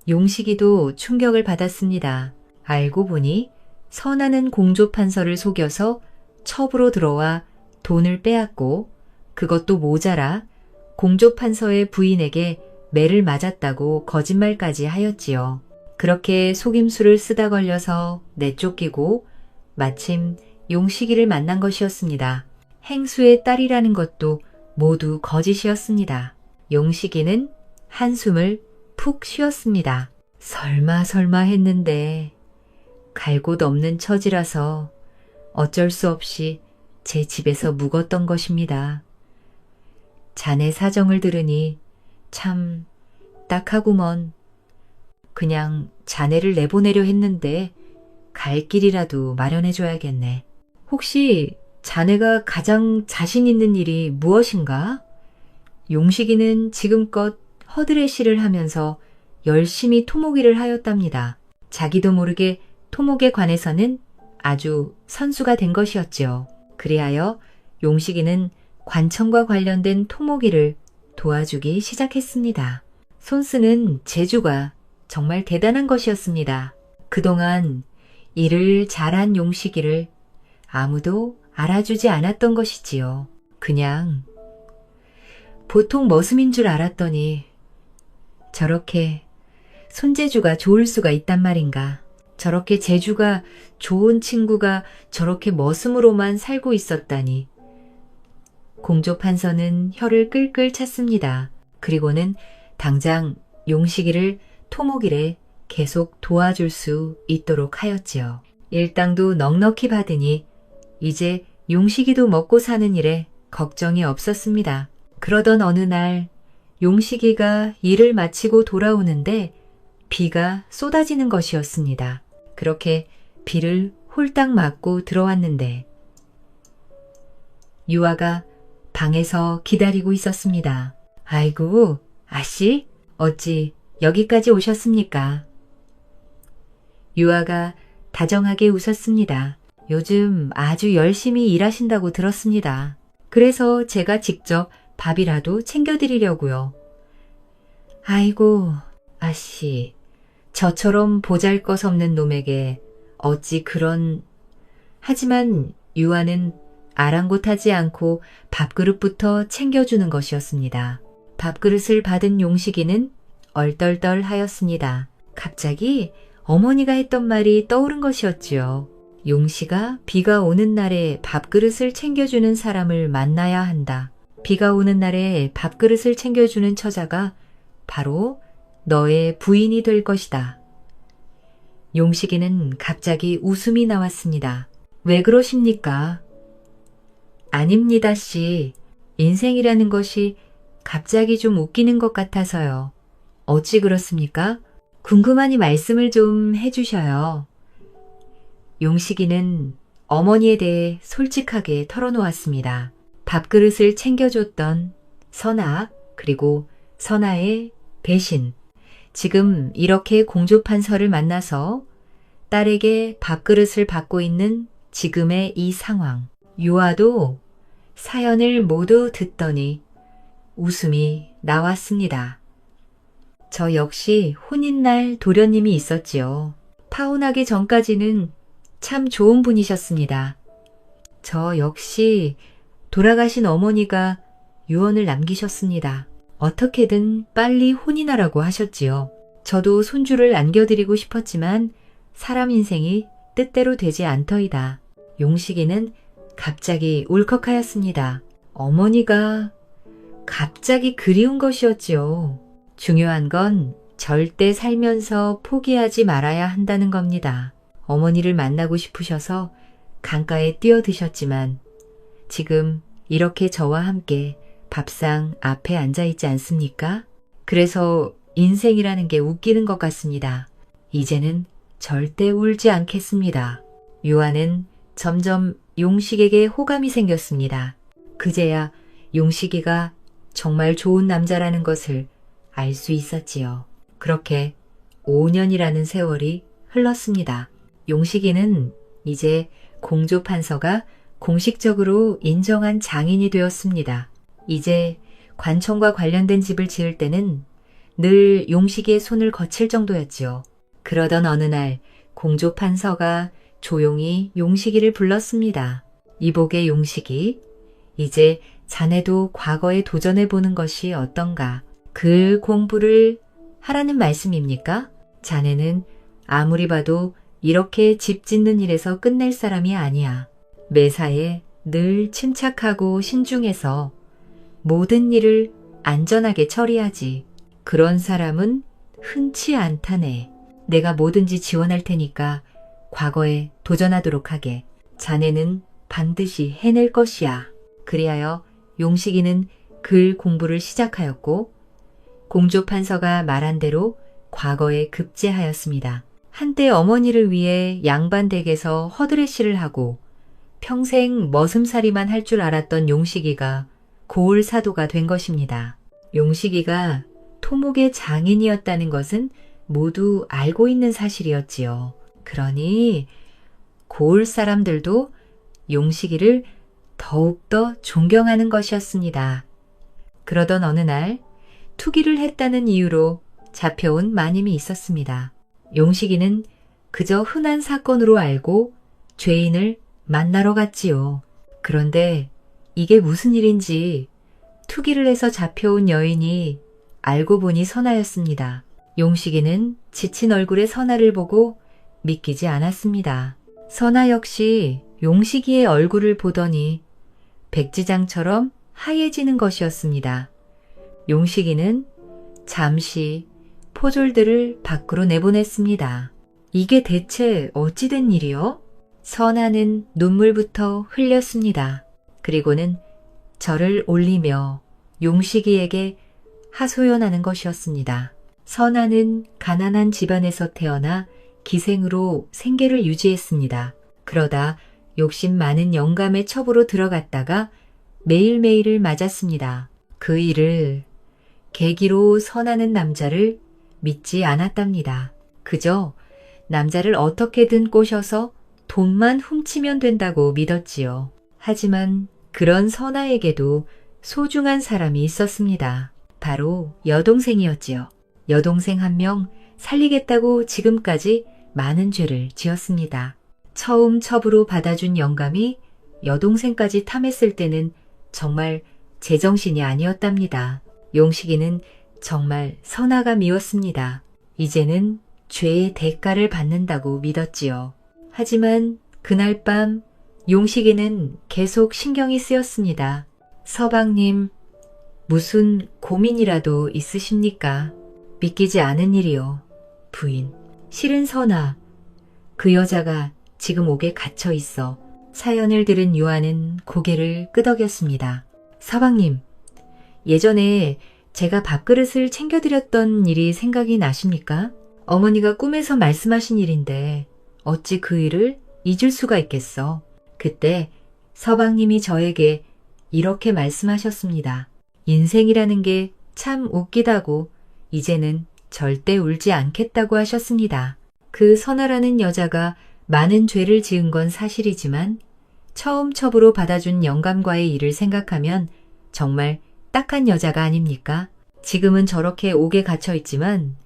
용식이도 충격을 받았습니다. 알고 보니 선아는 공조 판서를 속여서 첩으로 들어와 돈을 빼앗고 그것도 모자라 공조 판서의 부인에게 매를 맞았다고 거짓말까지 하였지요. 그렇게 속임수를 쓰다 걸려서 내쫓기고 마침 용식이를 만난 것이었습니다. 행수의 딸이라는 것도 모두 거짓이었습니다. 용식이는 한숨을 푹 쉬었습니다. 설마 했는데 갈 곳 없는 처지라서 어쩔 수 없이 제 집에서 묵었던 것입니다. 자네 사정을 들으니 참 딱하구먼. 그냥 자네를 내보내려 했는데 갈 길이라도 마련해줘야겠네. 혹시 자네가 가장 자신 있는 일이 무엇인가? 용식이는 지금껏 허드레시를 하면서 열심히 토목일을 하였답니다. 자기도 모르게 토목에 관해서는 아주 선수가 된 것이었지요. 그리하여 용식이는 관청과 관련된 토목일을 도와주기 시작했습니다. 손쓰는 재주가 정말 대단한 것이었습니다. 그동안 일을 잘한 용식이를 아무도 알아주지 않았던 것이지요. 그냥 보통 머슴인 줄 알았더니 저렇게 손재주가 좋을 수가 있단 말인가. 저렇게 재주가 좋은 친구가 저렇게 머슴으로만 살고 있었다니. 공조 판서는 혀를 끌끌 찼습니다. 그리고는 당장 용식이를 토목일에 계속 도와줄 수 있도록 하였지요. 일당도 넉넉히 받으니 이제 용식이도 먹고 사는 일에 걱정이 없었습니다. 그러던 어느 날 용식이가 일을 마치고 돌아오는데 비가 쏟아지는 것이었습니다. 그렇게 비를 홀딱 맞고 들어왔는데 유아가 방에서 기다리고 있었습니다. 아이고, 아씨, 어찌 여기까지 오셨습니까? 유아가 다정하게 웃었습니다. 요즘 아주 열심히 일하신다고 들었습니다. 그래서 제가 직접 밥이라도 챙겨드리려고요. 아이고, 아씨, 저처럼 보잘것없는 놈에게 어찌 그런... 하지만 유아는 아랑곳하지 않고 밥그릇부터 챙겨주는 것이었습니다. 밥그릇을 받은 용식이는 얼떨떨하였습니다. 갑자기 어머니가 했던 말이 떠오른 것이었지요. 용식아, 비가 오는 날에 밥그릇을 챙겨주는 사람을 만나야 한다. 비가 오는 날에 밥그릇을 챙겨주는 처자가 바로 너의 부인이 될 것이다. 용식이는 갑자기 웃음이 나왔습니다. 왜 그러십니까? 아닙니다, 씨. 인생이라는 것이 갑자기 좀 웃기는 것 같아서요. 어찌 그렇습니까? 궁금하니 말씀을 좀 해주셔요. 용식이는 어머니에 대해 솔직하게 털어놓았습니다. 밥그릇을 챙겨줬던 선아, 그리고 선아의 배신. 지금 이렇게 공조판서를 만나서 딸에게 밥그릇을 받고 있는 지금의 이 상황. 유아도 사연을 모두 듣더니 웃음이 나왔습니다. 저 역시 혼인날 도련님이 있었지요. 파혼하기 전까지는 참 좋은 분이셨습니다. 저 역시 돌아가신 어머니가 유언을 남기셨습니다. 어떻게든 빨리 혼인하라고 하셨지요. 저도 손주를 안겨드리고 싶었지만 사람 인생이 뜻대로 되지 않더이다. 용식이는 갑자기 울컥하였습니다. 어머니가 갑자기 그리운 것이었지요. 중요한 건 절대 살면서 포기하지 말아야 한다는 겁니다. 어머니를 만나고 싶으셔서 강가에 뛰어드셨지만 지금 이렇게 저와 함께 밥상 앞에 앉아있지 않습니까? 그래서 인생이라는 게 웃기는 것 같습니다. 이제는 절대 울지 않겠습니다. 유아는 점점 용식에게 호감이 생겼습니다. 그제야 용식이가 정말 좋은 남자라는 것을 알 수 있었지요. 그렇게 5년이라는 세월이 흘렀습니다. 용식이는 이제 공조판서가 공식적으로 인정한 장인이 되었습니다. 이제 관청과 관련된 집을 지을 때는 늘 용식이의 손을 거칠 정도였지요. 그러던 어느 날 공조판서가 조용히 용식이를 불렀습니다. 이복의 용식이, 이제 자네도 과거에 도전해보는 것이 어떤가? 글 공부를 하라는 말씀입니까? 자네는 아무리 봐도 이렇게 집 짓는 일에서 끝낼 사람이 아니야. 매사에 늘 침착하고 신중해서 모든 일을 안전하게 처리하지. 그런 사람은 흔치 않다네. 내가 뭐든지 지원할 테니까 과거에 도전하도록 하게. 자네는 반드시 해낼 것이야. 그리하여 용식이는 글 공부를 시작하였고 공조판서가 말한 대로 과거에 급제하였습니다. 한때 어머니를 위해 양반댁에서 허드레시를 하고 평생 머슴살이만 할 줄 알았던 용식이가 고을 사도가 된 것입니다. 용식이가 토목의 장인이었다는 것은 모두 알고 있는 사실이었지요. 그러니 고을 사람들도 용식이를 더욱더 존경하는 것이었습니다. 그러던 어느 날 투기를 했다는 이유로 잡혀온 마님이 있었습니다. 용식이는 그저 흔한 사건으로 알고 죄인을 만나러 갔지요. 그런데 이게 무슨 일인지 투기를 해서 잡혀온 여인이 알고 보니 선아였습니다. 용식이는 지친 얼굴의 선아를 보고 믿기지 않았습니다. 선아 역시 용식이의 얼굴을 보더니 백지장처럼 하얘지는 것이었습니다. 용식이는 잠시 포졸들을 밖으로 내보냈습니다. 이게 대체 어찌된 일이요? 선아는 눈물부터 흘렸습니다. 그리고는 절을 올리며 용식이에게 하소연하는 것이었습니다. 선아는 가난한 집안에서 태어나 기생으로 생계를 유지했습니다. 그러다 욕심 많은 영감의 첩으로 들어갔다가 매일매일을 맞았습니다. 그 일을 계기로 선하는 남자를 믿지 않았답니다. 그저 남자를 어떻게든 꼬셔서 돈만 훔치면 된다고 믿었지요. 하지만 그런 선아에게도 소중한 사람이 있었습니다. 바로 여동생이었지요. 여동생 한 명 살리겠다고 지금까지 많은 죄를 지었습니다. 처음 첩으로 받아준 영감이 여동생까지 탐했을 때는 정말 제정신이 아니었답니다. 용식이는 정말 선아가 미웠습니다. 이제는 죄의 대가를 받는다고 믿었지요. 하지만 그날 밤 용식이는 계속 신경이 쓰였습니다. 서방님, 무슨 고민이라도 있으십니까? 믿기지 않은 일이요. 부인, 실은 선아, 그 여자가 지금 옥에 갇혀 있어. 사연을 들은 유아는 고개를 끄덕였습니다. 서방님, 예전에 제가 밥그릇을 챙겨드렸던 일이 생각이 나십니까? 어머니가 꿈에서 말씀하신 일인데 어찌 그 일을 잊을 수가 있겠어. 그때 서방님이 저에게 이렇게 말씀하셨습니다. 인생이라는 게 참 웃기다고 이제는 절대 울지 않겠다고 하셨습니다. 그 선아라는 여자가 많은 죄를 지은 건 사실이지만 처음 첩으로 받아준 영감과의 일을 생각하면 정말 딱한 여자가 아닙니까? 지금은 저렇게 옥에 갇혀 있지만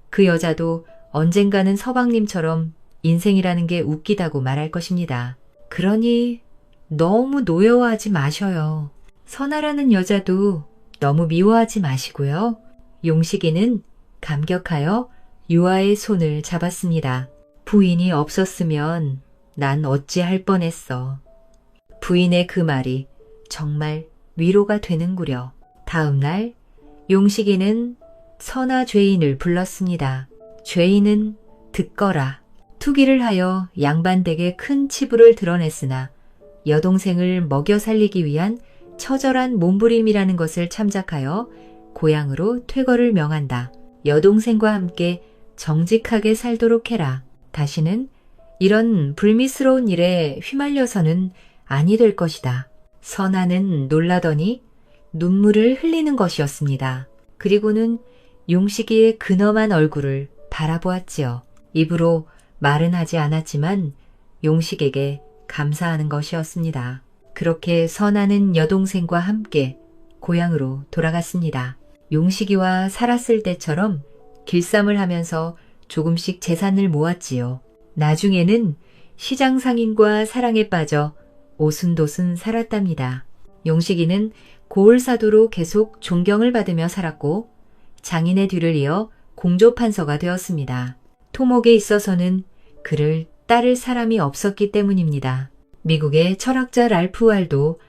그 여자도 언젠가는 서방님처럼 인생이라는 게 웃기다고 말할 것입니다. 그러니 너무 노여워하지 마셔요. 선아라는 여자도 너무 미워하지 마시고요. 용식이는 감격하여 유아의 손을 잡았습니다. 부인이 없었으면 난 어찌할 뻔했어. 부인의 그 말이 정말 위로가 되는구려. 다음 날 용식이는 선아 죄인을 불렀습니다. 죄인은 듣거라. 투기를 하여 양반댁에 큰 치부를 드러냈으나 여동생을 먹여 살리기 위한 처절한 몸부림이라는 것을 참작하여 고향으로 퇴거를 명한다. 여동생과 함께 정직하게 살도록 해라. 다시는 이런 불미스러운 일에 휘말려서는 아니 될 것이다. 선아는 놀라더니 눈물을 흘리는 것이었습니다. 그리고는 용식이의 근엄한 얼굴을 바라보았지요. 입으로 말은 하지 않았지만 용식에게 감사하는 것이었습니다. 그렇게 선아는 여동생과 함께 고향으로 돌아갔습니다. 용식이와 살았을 때처럼 길쌈을 하면서 조금씩 재산을 모았지요. 나중에는 시장 상인과 사랑에 빠져 오순도순 살았답니다. 용식이는 고을사도로 계속 존경을 받으며 살았고 장인의 뒤를 이어 공조판서가 되었습니다. 토목에 있어서는 그를 따를 사람이 없었기 때문입니다. 미국의 철학자 랄프 waldo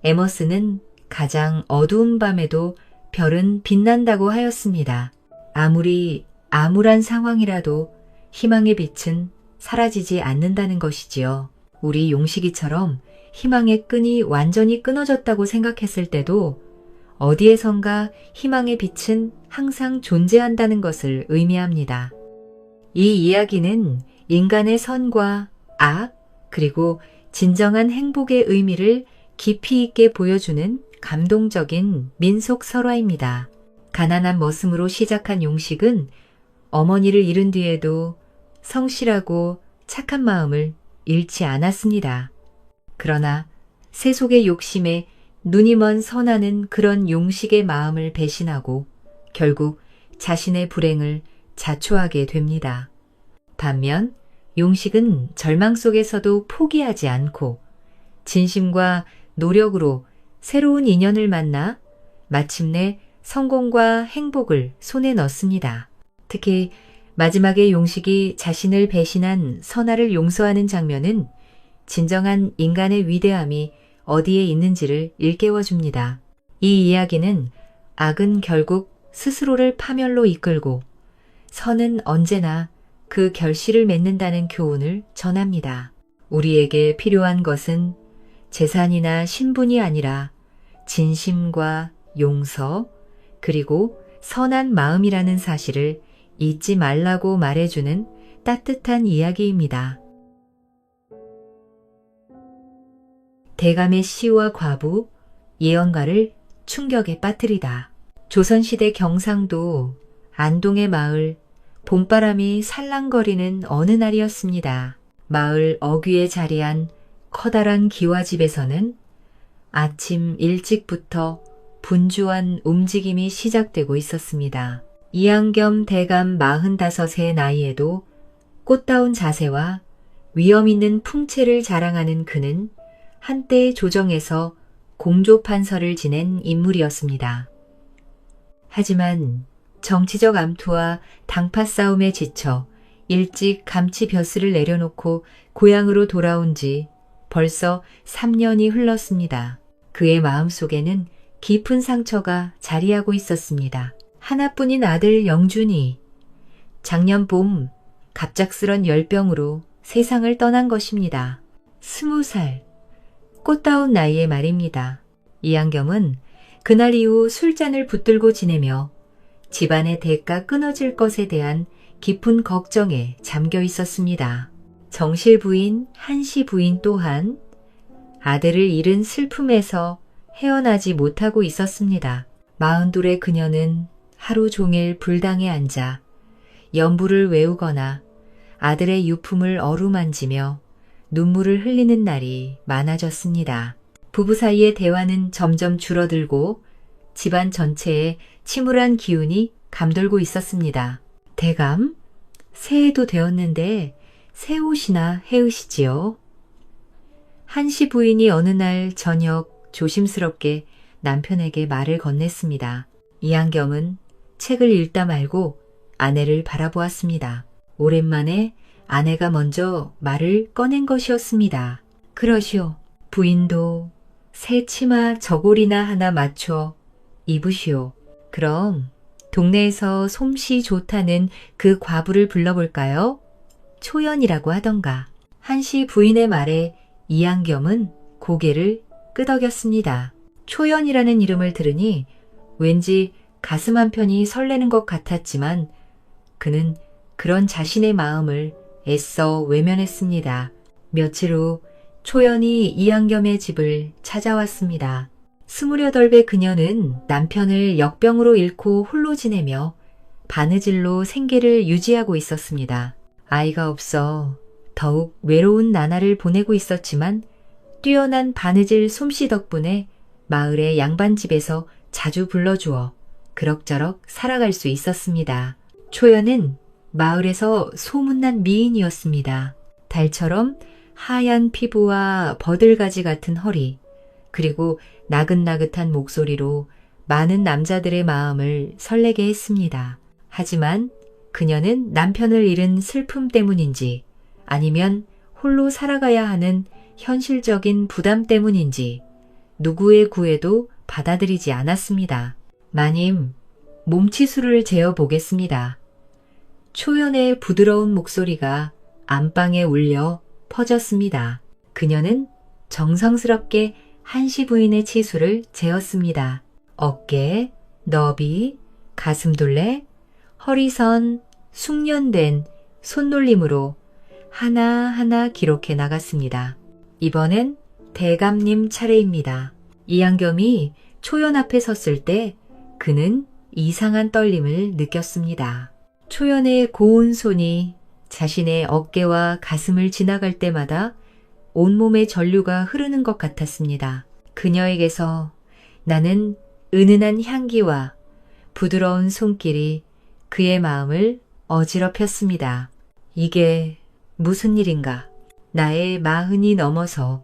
에머슨은 가장 어두운 밤에도 별은 빛난다고 하였습니다. 아무리 암울한 상황이라도 희망의 빛은 사라지지 않는다는 것이지요. 우리 용식이처럼 희망의 끈이 완전히 끊어졌다고 생각했을 때도 어디에선가 희망의 빛은 항상 존재한다는 것을 의미합니다. 이 이야기는 인간의 선과 악, 그리고 진정한 행복의 의미를 깊이 있게 보여주는 감동적인 민속 설화입니다. 가난한 머슴으로 시작한 용식은 어머니를 잃은 뒤에도 성실하고 착한 마음을 잃지 않았습니다. 그러나 세속의 욕심에 눈이 먼 선아는 그런 용식의 마음을 배신하고 결국 자신의 불행을 자초하게 됩니다. 반면 용식은 절망 속에서도 포기하지 않고 진심과 노력으로 새로운 인연을 만나 마침내 성공과 행복을 손에 넣습니다. 특히 마지막에 용식이 자신을 배신한 선아를 용서하는 장면은 진정한 인간의 위대함이 어디에 있는지를 일깨워줍니다. 이 이야기는 악은 결국 스스로를 파멸로 이끌고 선은 언제나 그 결실을 맺는다는 교훈을 전합니다. 우리에게 필요한 것은 재산이나 신분이 아니라 진심과 용서, 그리고 선한 마음이라는 사실을 잊지 말라고 말해주는 따뜻한 이야기입니다. 대감의 시와 과부, 예언가를 충격에 빠뜨리다. 조선시대 경상도 안동의 마을, 봄바람이 살랑거리는 어느 날이었습니다. 마을 어귀에 자리한 커다란 기와집에서는 아침 일찍부터 분주한 움직임이 시작되고 있었습니다. 이양겸 대감 45의 나이에도 꽃다운 자세와 위엄 있는 풍채를 자랑하는 그는 한때의 조정에서 공조판서를 지낸 인물이었습니다. 하지만 정치적 암투와 당파 싸움에 지쳐 일찍 감치 벼슬을 내려놓고 고향으로 돌아온 지 벌써 3년이 흘렀습니다. 그의 마음속에는 깊은 상처가 자리하고 있었습니다. 하나뿐인 아들 영준이 작년 봄 갑작스런 열병으로 세상을 떠난 것입니다. 20살, 꽃다운 나이에 말입니다. 이양겸은 그날 이후 술잔을 붙들고 지내며 집안의 대가 끊어질 것에 대한 깊은 걱정에 잠겨 있었습니다. 정실 부인, 한시 부인 또한 아들을 잃은 슬픔에서 헤어나지 못하고 있었습니다. 42의 그녀는 하루 종일 불당에 앉아 연부를 외우거나 아들의 유품을 어루만지며 눈물을 흘리는 날이 많아졌습니다. 부부 사이의 대화는 점점 줄어들고 집안 전체에 침울한 기운이 감돌고 있었습니다. 대감, 새해도 되었는데 새 옷이나 해으시지요? 한시 부인이 어느 날 저녁 조심스럽게 남편에게 말을 건넸습니다. 이양겸은 책을 읽다 말고 아내를 바라보았습니다. 오랜만에 아내가 먼저 말을 꺼낸 것이었습니다. 그러시오. 부인도 새 치마 저고리나 하나 맞춰 입으시오. 그럼 동네에서 솜씨 좋다는 그 과부를 불러볼까요? 초연이라고 하던가. 한시 부인의 말에 이양겸은 고개를 끄덕였습니다. 초연이라는 이름을 들으니 왠지 가슴 한편이 설레는 것 같았지만 그는 그런 자신의 마음을 애써 외면했습니다. 며칠 후 초연이 이양겸의 집을 찾아왔습니다. 28의 그녀는 남편을 역병으로 잃고 홀로 지내며 바느질로 생계를 유지하고 있었습니다. 아이가 없어 더욱 외로운 나날을 보내고 있었지만 뛰어난 바느질 솜씨 덕분에 마을의 양반집에서 자주 불러주어 그럭저럭 살아갈 수 있었습니다. 초연은 마을에서 소문난 미인이었습니다. 달처럼 하얀 피부와 버들가지 같은 허리, 그리고 나긋나긋한 목소리로 많은 남자들의 마음을 설레게 했습니다. 하지만 그녀는 남편을 잃은 슬픔 때문인지 아니면 홀로 살아가야 하는 현실적인 부담 때문인지 누구의 구애도 받아들이지 않았습니다. 마님, 몸치수를 재어보겠습니다. 초연의 부드러운 목소리가 안방에 울려 퍼졌습니다. 그녀는 정성스럽게 한시 부인의 치수를 재었습니다. 어깨, 너비, 가슴둘레, 허리선, 숙련된 손놀림으로 하나하나 기록해 나갔습니다. 이번엔 대감님 차례입니다. 이양겸이 초연 앞에 섰을 때 그는 이상한 떨림을 느꼈습니다. 초연의 고운 손이 자신의 어깨와 가슴을 지나갈 때마다 온몸의 전류가 흐르는 것 같았습니다. 그녀에게서 나는 은은한 향기와 부드러운 손길이 그의 마음을 어지럽혔습니다. 이게 무슨 일인가? 나의 40이 넘어서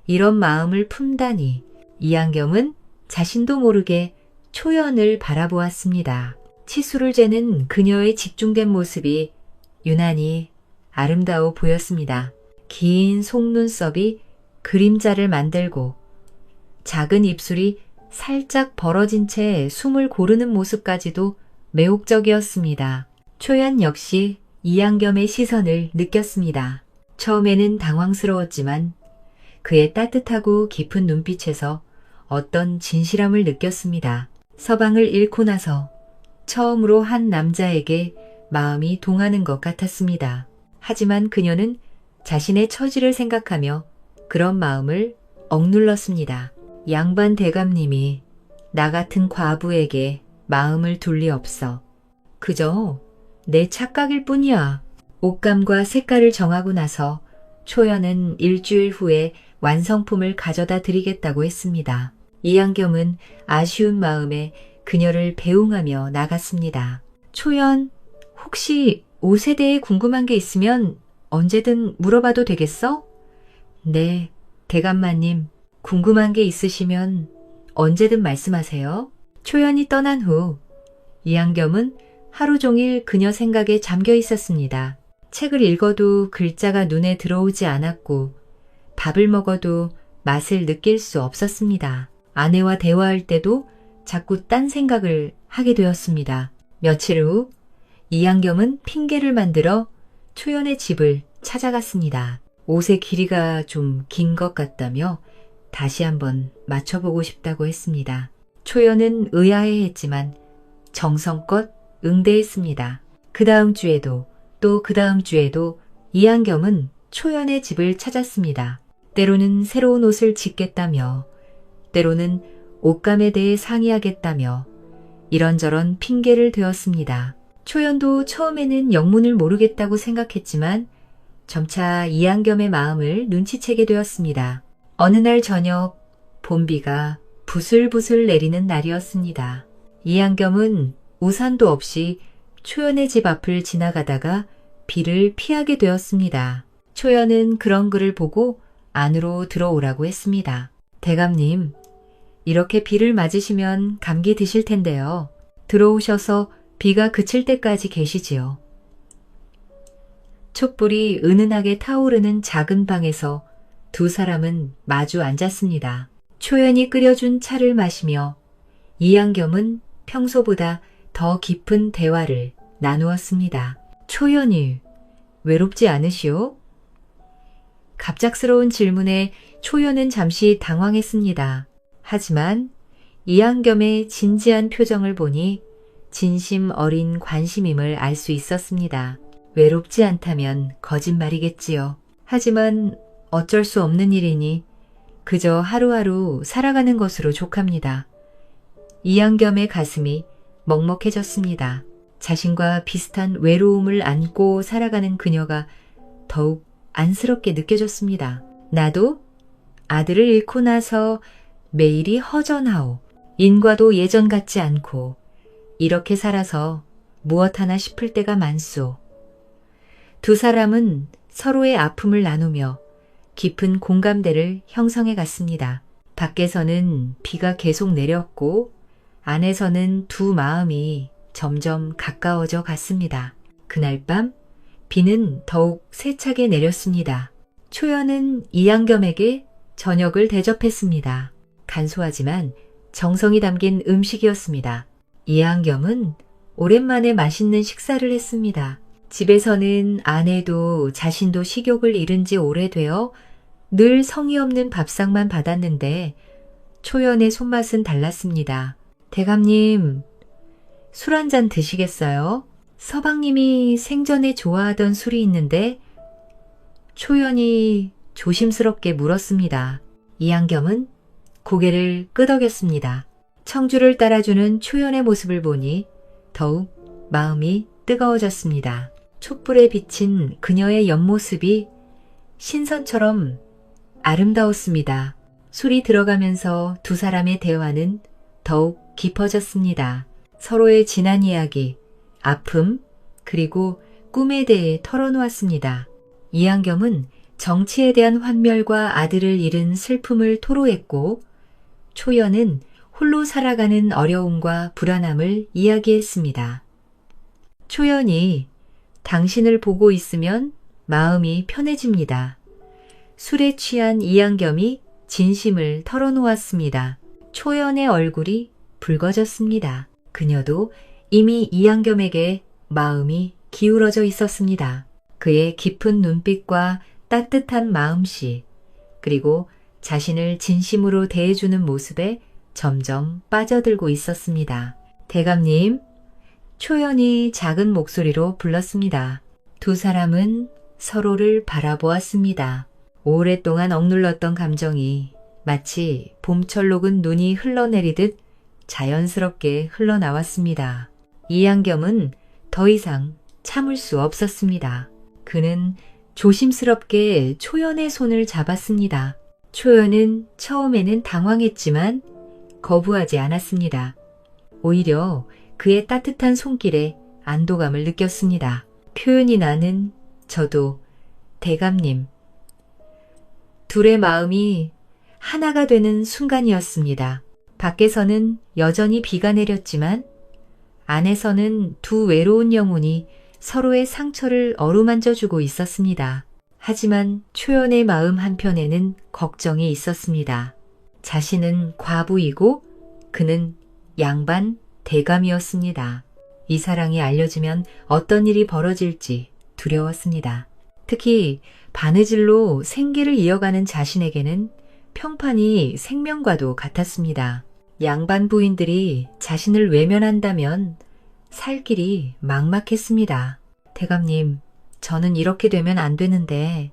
이런 마음을 품다니. 이양겸은 자신도 모르게 초연을 바라보았습니다. 치수를 재는 그녀의 집중된 모습이 유난히 아름다워 보였습니다. 긴 속눈썹이 그림자를 만들고 작은 입술이 살짝 벌어진 채 숨을 고르는 모습까지도 매혹적이었습니다. 초연 역시 이양겸의 시선을 느꼈습니다. 처음에는 당황스러웠지만 그의 따뜻하고 깊은 눈빛에서 어떤 진실함을 느꼈습니다. 서방을 잃고 나서 처음으로 한 남자에게 마음이 동하는 것 같았습니다. 하지만 그녀는 자신의 처지를 생각하며 그런 마음을 억눌렀습니다. 양반 대감님이 나 같은 과부에게 마음을 둘 리 없어. 그저 내 착각일 뿐이야. 옷감과 색깔을 정하고 나서 초연은 일주일 후에 완성품을 가져다 드리겠다고 했습니다. 이양겸은 아쉬운 마음에 그녀를 배웅하며 나갔습니다. 초연, 혹시 옷에 대해 궁금한 게 있으면 언제든 물어봐도 되겠어? 네, 대감마님. 궁금한 게 있으시면 언제든 말씀하세요. 초연이 떠난 후 이양겸은 하루 종일 그녀 생각에 잠겨 있었습니다. 책을 읽어도 글자가 눈에 들어오지 않았고 밥을 먹어도 맛을 느낄 수 없었습니다. 아내와 대화할 때도 자꾸 딴 생각을 하게 되었습니다. 며칠 후 이양겸은 핑계를 만들어 초연의 집을 찾아갔습니다. 옷의 길이가 좀 긴 것 같다며 다시 한번 맞춰보고 싶다고 했습니다. 초연은 의아해했지만 정성껏 응대했습니다. 그 다음 주에도 또 그 다음 주에도 이양겸은 초연의 집을 찾았습니다. 때로는 새로운 옷을 짓겠다며 때로는 옷감에 대해 상의하겠다며 이런저런 핑계를 대었습니다. 초연도 처음에는 영문을 모르겠다고 생각했지만 점차 이양겸의 마음을 눈치채게 되었습니다. 어느 날 저녁 봄비가 부슬부슬 내리는 날이었습니다. 이양겸은 우산도 없이 초연의 집 앞을 지나가다가 비를 피하게 되었습니다. 초연은 그런 글을 보고 안으로 들어오라고 했습니다. 대감님, 이렇게 비를 맞으시면 감기 드실 텐데요. 들어오셔서 비가 그칠 때까지 계시지요. 촛불이 은은하게 타오르는 작은 방에서 두 사람은 마주 앉았습니다. 초연이 끓여준 차를 마시며 이양겸은 평소보다 더 깊은 대화를 나누었습니다. 초연이 외롭지 않으시오? 갑작스러운 질문에 초연은 잠시 당황했습니다. 하지만 이양겸의 진지한 표정을 보니 진심 어린 관심임을 알 수 있었습니다. 외롭지 않다면 거짓말이겠지요. 하지만 어쩔 수 없는 일이니 그저 하루하루 살아가는 것으로 족합니다. 이양겸의 가슴이 먹먹해졌습니다. 자신과 비슷한 외로움을 안고 살아가는 그녀가 더욱 안쓰럽게 느껴졌습니다. 나도 아들을 잃고 나서 매일이 허전하오. 인과도 예전 같지 않고 이렇게 살아서 무엇 하나 싶을 때가 많소. 두 사람은 서로의 아픔을 나누며 깊은 공감대를 형성해 갔습니다. 밖에서는 비가 계속 내렸고 안에서는 두 마음이 점점 가까워져 갔습니다. 그날 밤 비는 더욱 세차게 내렸습니다. 초연은 이양겸에게 저녁을 대접했습니다. 간소하지만 정성이 담긴 음식이었습니다. 이양겸은 오랜만에 맛있는 식사를 했습니다. 집에서는 아내도 자신도 식욕을 잃은 지 오래되어 늘 성의 없는 밥상만 받았는데 초연의 손맛은 달랐습니다. 대감님, 술 한 잔 드시겠어요? 서방님이 생전에 좋아하던 술이 있는데 초연이 조심스럽게 물었습니다. 이양겸은 고개를 끄덕였습니다. 청주를 따라주는 초연의 모습을 보니 더욱 마음이 뜨거워졌습니다. 촛불에 비친 그녀의 옆모습이 신선처럼 아름다웠습니다. 술이 들어가면서 두 사람의 대화는 더욱 깊어졌습니다. 서로의 지난 이야기, 아픔, 그리고 꿈에 대해 털어놓았습니다. 이양겸은 정치에 대한 환멸과 아들을 잃은 슬픔을 토로했고 초연은 홀로 살아가는 어려움과 불안함을 이야기했습니다. 초연이 당신을 보고 있으면 마음이 편해집니다. 술에 취한 이양겸이 진심을 털어놓았습니다. 초연의 얼굴이 붉어졌습니다. 그녀도 이미 이양겸에게 마음이 기울어져 있었습니다. 그의 깊은 눈빛과 따뜻한 마음씨, 그리고 자신을 진심으로 대해주는 모습에 점점 빠져들고 있었습니다. 대감님, 초연이 작은 목소리로 불렀습니다. 두 사람은 서로를 바라보았습니다. 오랫동안 억눌렀던 감정이 마치 봄철 녹은 눈이 흘러내리듯 자연스럽게 흘러나왔습니다. 이양겸은 더 이상 참을 수 없었습니다. 그는 조심스럽게 초연의 손을 잡았습니다. 초연은 처음에는 당황했지만 거부하지 않았습니다. 오히려 그의 따뜻한 손길에 안도감을 느꼈습니다. 표현이 나는 저도 대감님. 둘의 마음이 하나가 되는 순간이었습니다. 밖에서는 여전히 비가 내렸지만 안에서는 두 외로운 영혼이 서로의 상처를 어루만져주고 있었습니다. 하지만 초연의 마음 한편에는 걱정이 있었습니다. 자신은 과부이고 그는 양반 대감이었습니다. 이 사랑이 알려지면 어떤 일이 벌어질지 두려웠습니다. 특히 바느질로 생계를 이어가는 자신에게는 평판이 생명과도 같았습니다. 양반 부인들이 자신을 외면한다면 살 길이 막막했습니다. 대감님, 저는 이렇게 되면 안 되는데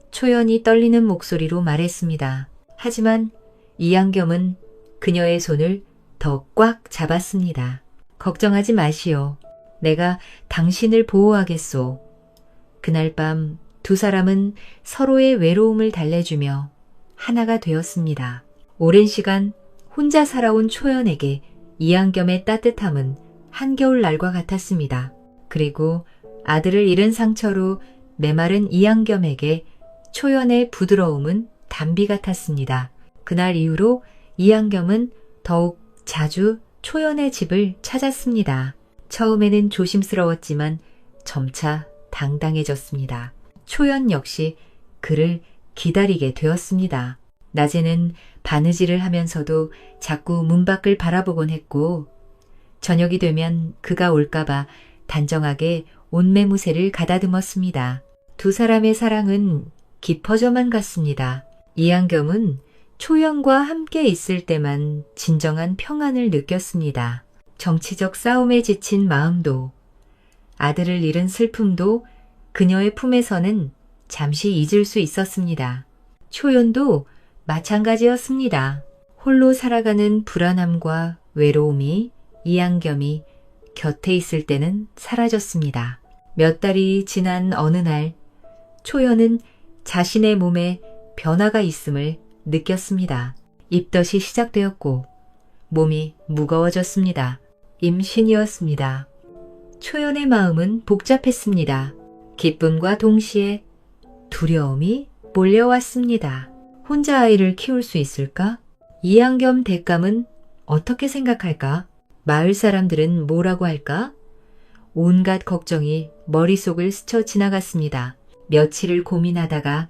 초연이 떨리는 목소리로 말했습니다. 하지만 이양겸은 그녀의 손을 더 꽉 잡았습니다. 걱정하지 마시오. 내가 당신을 보호하겠소. 그날 밤 두 사람은 서로의 외로움을 달래주며 하나가 되었습니다. 오랜 시간 혼자 살아온 초연에게 이양겸의 따뜻함은 한겨울날과 같았습니다. 그리고 아들을 잃은 상처로 메마른 이양겸에게 초연의 부드러움은 단비 같았습니다. 그날 이후로 이양겸은 더욱 자주 초연의 집을 찾았습니다. 처음에는 조심스러웠지만 점차 당당해졌습니다. 초연 역시 그를 기다리게 되었습니다. 낮에는 바느질을 하면서도 자꾸 문 밖을 바라보곤 했고 저녁이 되면 그가 올까봐 단정하게 옷매무새를 가다듬었습니다. 두 사람의 사랑은 깊어져만 갔습니다. 이양겸은 초연과 함께 있을 때만 진정한 평안을 느꼈습니다. 정치적 싸움에 지친 마음도 아들을 잃은 슬픔도 그녀의 품에서는 잠시 잊을 수 있었습니다. 초연도 마찬가지였습니다. 홀로 살아가는 불안함과 외로움이 이양겸이 곁에 있을 때는 사라졌습니다. 몇 달이 지난 어느 날 초연은 자신의 몸에 변화가 있음을 느꼈습니다. 입덧이 시작되었고 몸이 무거워졌습니다. 임신이었습니다. 초연의 마음은 복잡했습니다. 기쁨과 동시에 두려움이 몰려왔습니다. 혼자 아이를 키울 수 있을까? 이양겸 대감은 어떻게 생각할까? 마을 사람들은 뭐라고 할까? 온갖 걱정이 머릿속을 스쳐 지나갔습니다. 며칠을 고민하다가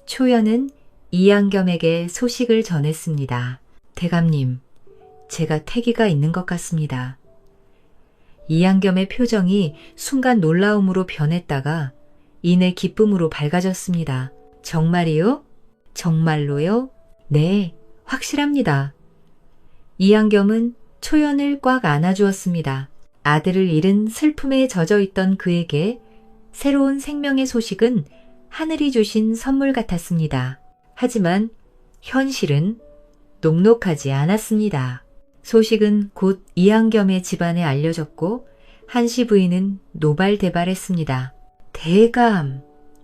초연은 이양겸에게 소식을 전했습니다. 대감님, 제가 태기가 있는 것 같습니다. 이양겸의 표정이 순간 놀라움으로 변했다가 이내 기쁨으로 밝아졌습니다. 정말이요? 정말로요? 네, 확실합니다. 이양겸은 초연을 꽉 안아주었습니다. 아들을 잃은 슬픔에 젖어있던 그에게 새로운 생명의 소식은 하늘이 주신 선물 같았습니다. 하지만 현실은 녹록하지 않았습니다. 소식은 곧 이양겸의 집안에 알려졌고 한씨 부인은 노발대발했습니다. 대감,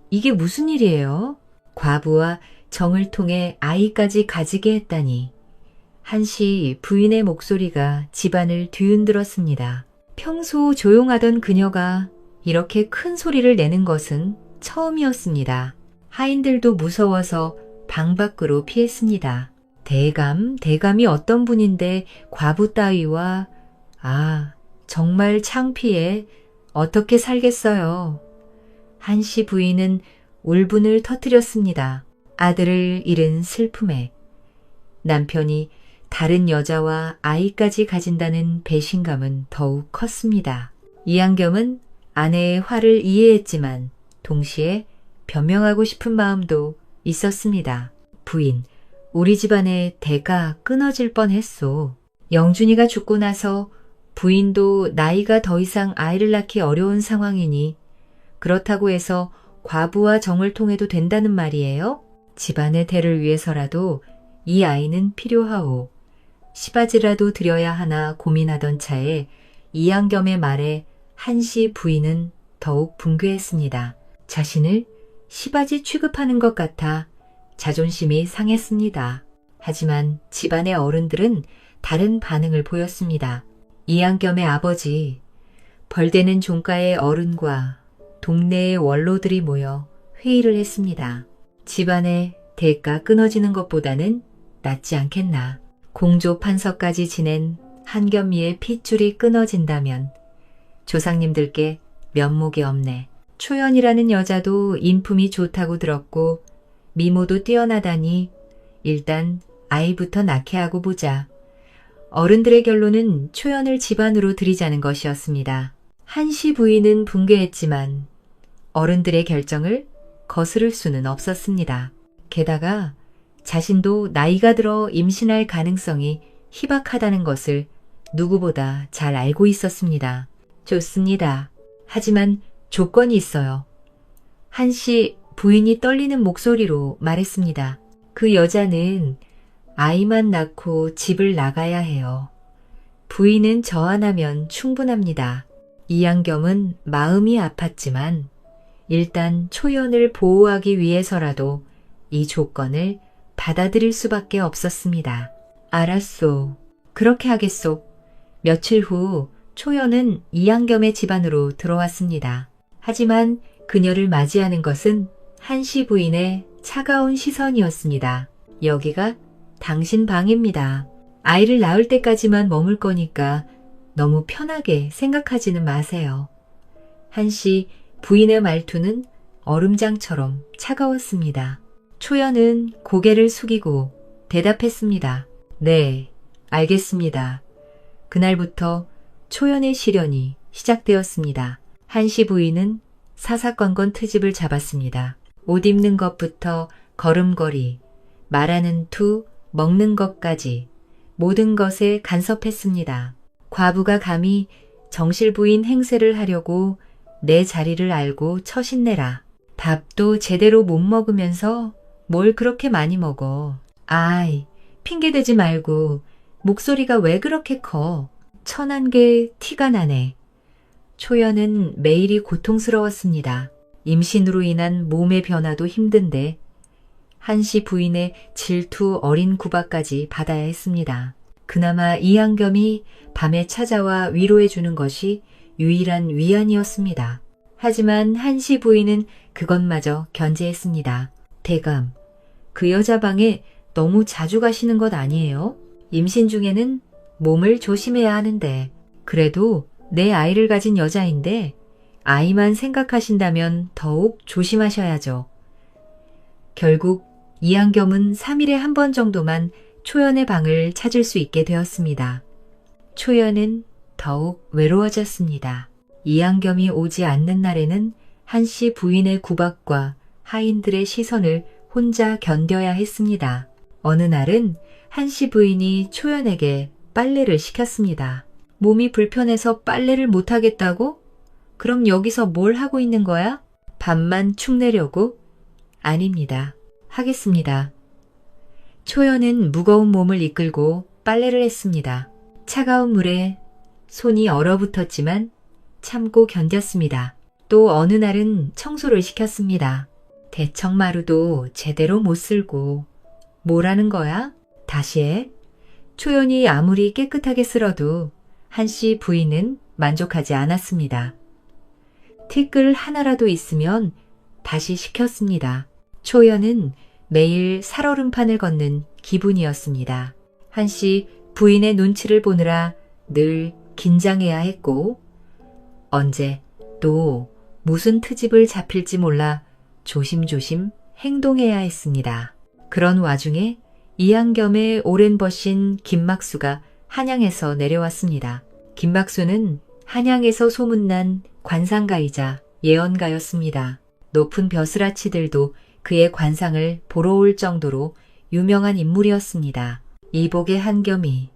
이게 무슨 일이에요? 과부와 정을 통해 아이까지 가지게 했다니. 한씨 부인의 목소리가 집안을 뒤흔들었습니다. 평소 조용하던 그녀가 이렇게 큰 소리를 내는 것은 처음이었습니다. 하인들도 무서워서 방 밖으로 피했습니다. 대감이 어떤 분인데 과부 따위와 정말 창피해. 어떻게 살겠어요. 한씨 부인은 울분을 터뜨렸습니다. 아들을 잃은 슬픔에 남편이 다른 여자와 아이까지 가진다는 배신감은 더욱 컸습니다. 이양겸은 아내의 화를 이해했지만 동시에 변명하고 싶은 마음도 있었습니다. 부인, 우리 집안의 대가 끊어질 뻔했소. 영준이가 죽고 나서 부인도 나이가 더 이상 아이를 낳기 어려운 상황이니 그렇다고 해서 과부와 정을 통해도 된다는 말이에요? 집안의 대를 위해서라도 이 아이는 필요하오. 시바지라도 드려야 하나 고민하던 차에 이양겸의 말에 한씨 부인은 더욱 붕괴했습니다. 자신을 시바지 취급하는 것 같아 자존심이 상했습니다. 하지만 집안의 어른들은 다른 반응을 보였습니다. 이양겸의 아버지, 벌되는 종가의 어른과 동네의 원로들이 모여 회의를 했습니다. 집안의 대가 끊어지는 것보다는 낫지 않겠나. 공조 판서까지 지낸 한겸미의 핏줄이 끊어진다면 조상님들께 면목이 없네. 초연이라는 여자도 인품이 좋다고 들었고 미모도 뛰어나다니 일단 아이부터 낳게 하고 보자. 어른들의 결론은 초연을 집안으로 들이자는 것이었습니다. 한씨 부인은 붕괴했지만 어른들의 결정을 거스를 수는 없었습니다. 게다가 자신도 나이가 들어 임신할 가능성이 희박하다는 것을 누구보다 잘 알고 있었습니다. 좋습니다. 하지만 조건이 있어요. 한씨 부인이 떨리는 목소리로 말했습니다. 그 여자는 아이만 낳고 집을 나가야 해요. 부인은 저 하나면 충분합니다. 이양겸은 마음이 아팠지만 일단 초연을 보호하기 위해서라도 이 조건을 받아들일 수밖에 없었습니다. 알았소. 그렇게 하겠소. 며칠 후 초연은 이양겸의 집안으로 들어왔습니다. 하지만 그녀를 맞이하는 것은 한씨 부인의 차가운 시선이었습니다. 여기가 당신 방입니다. 아이를 낳을 때까지만 머물 거니까 너무 편하게 생각하지는 마세요. 한씨 부인의 말투는 얼음장처럼 차가웠습니다. 초연은 고개를 숙이고 대답했습니다. 네, 알겠습니다. 그날부터 초연의 시련이 시작되었습니다. 한씨 부인은 사사건건 트집을 잡았습니다. 옷 입는 것부터 걸음걸이, 말하는 투, 먹는 것까지 모든 것에 간섭했습니다. 과부가 감히 정실부인 행세를 하려고 내 자리를 알고 처신내라. 밥도 제대로 못 먹으면서 뭘 그렇게 많이 먹어. 아이, 핑계대지 말고 목소리가 왜 그렇게 커? 천한 개 티가 나네. 초연은 매일이 고통스러웠습니다. 임신으로 인한 몸의 변화도 힘든데 한씨 부인의 질투 어린 구박까지 받아야 했습니다. 그나마 이양겸이 밤에 찾아와 위로해 주는 것이 유일한 위안이었습니다. 하지만 한씨 부인은 그것마저 견제했습니다. 대감, 그 여자 방에 너무 자주 가시는 것 아니에요? 임신 중에는 몸을 조심해야 하는데 그래도 내 아이를 가진 여자인데 아이만 생각하신다면 더욱 조심하셔야죠. 결국 이양겸은 3일에 한 번 정도만 초연의 방을 찾을 수 있게 되었습니다. 초연은 더욱 외로워졌습니다. 이양겸이 오지 않는 날에는 한씨 부인의 구박과 하인들의 시선을 혼자 견뎌야 했습니다. 어느 날은 한씨 부인이 초연에게 빨래를 시켰습니다. 몸이 불편해서 빨래를 못하겠다고? 그럼 여기서 뭘 하고 있는 거야? 밥만 축 내려고? 아닙니다. 하겠습니다. 초연은 무거운 몸을 이끌고 빨래를 했습니다. 차가운 물에 손이 얼어붙었지만 참고 견뎠습니다. 또 어느 날은 청소를 시켰습니다. 대청마루도 제대로 못 쓸고 뭐라는 거야? 다시 해? 초연이 아무리 깨끗하게 쓸어도 한씨 부인은 만족하지 않았습니다. 티끌 하나라도 있으면 다시 시켰습니다. 초연은 매일 살얼음판을 걷는 기분이었습니다. 한씨 부인의 눈치를 보느라 늘 긴장해야 했고 언제 또 무슨 트집을 잡힐지 몰라 조심조심 행동해야 했습니다. 그런 와중에 이양겸의 오랜 벗신 김막수가 한양에서 내려왔습니다. 김막수는 한양에서 소문난 관상가이자 예언가였습니다. 높은 벼슬아치들도 그의 관상을 보러 올 정도로 유명한 인물이었습니다. 이복의 한겸이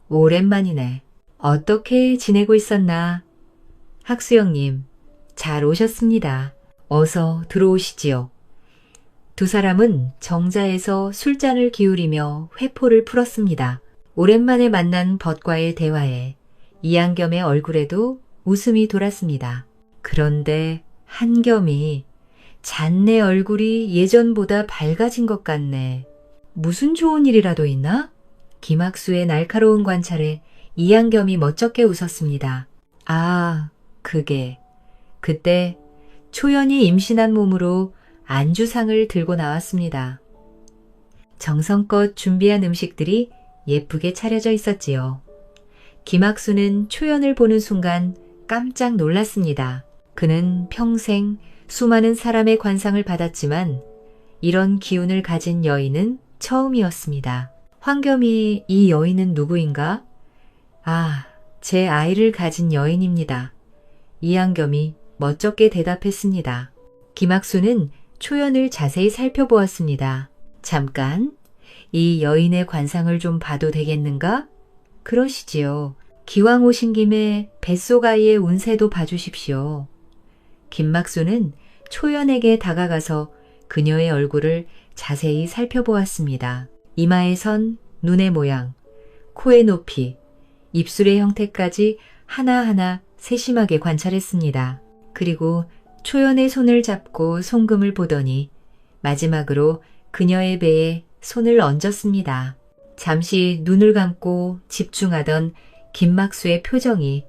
오랜만이네. 어떻게 지내고 있었나? 학수형님, 잘 오셨습니다. 어서 들어오시지요. 두 사람은 정자에서 술잔을 기울이며 회포를 풀었습니다. 오랜만에 만난 벗과의 대화에 이양겸의 얼굴에도 웃음이 돌았습니다. 그런데 한겸이 잔내 얼굴이 예전보다 밝아진 것 같네. 무슨 좋은 일이라도 있나? 김학수의 날카로운 관찰에 이양겸이 멋쩍게 웃었습니다. 아, 그때 초연이 임신한 몸으로 안주상을 들고 나왔습니다. 정성껏 준비한 음식들이 예쁘게 차려져 있었지요. 김학수는 초연을 보는 순간 깜짝 놀랐습니다. 그는 평생 수많은 사람의 관상을 받았지만 이런 기운을 가진 여인은 처음이었습니다. 황겸이 이 여인은 누구인가? 아, 제 아이를 가진 여인입니다. 이양겸이 멋쩍게 대답했습니다. 김학수는 초연을 자세히 살펴보았습니다. 잠깐, 이 여인의 관상을 좀 봐도 되겠는가? 그러시지요. 기왕 오신 김에 뱃속아이의 운세도 봐주십시오. 김학수는 초연에게 다가가서 그녀의 얼굴을 자세히 살펴보았습니다. 이마의 선, 눈의 모양, 코의 높이, 입술의 형태까지 하나하나 세심하게 관찰했습니다. 그리고 초연의 손을 잡고 송금을 보더니 마지막으로 그녀의 배에 손을 얹었습니다. 잠시 눈을 감고 집중하던 김학수의 표정이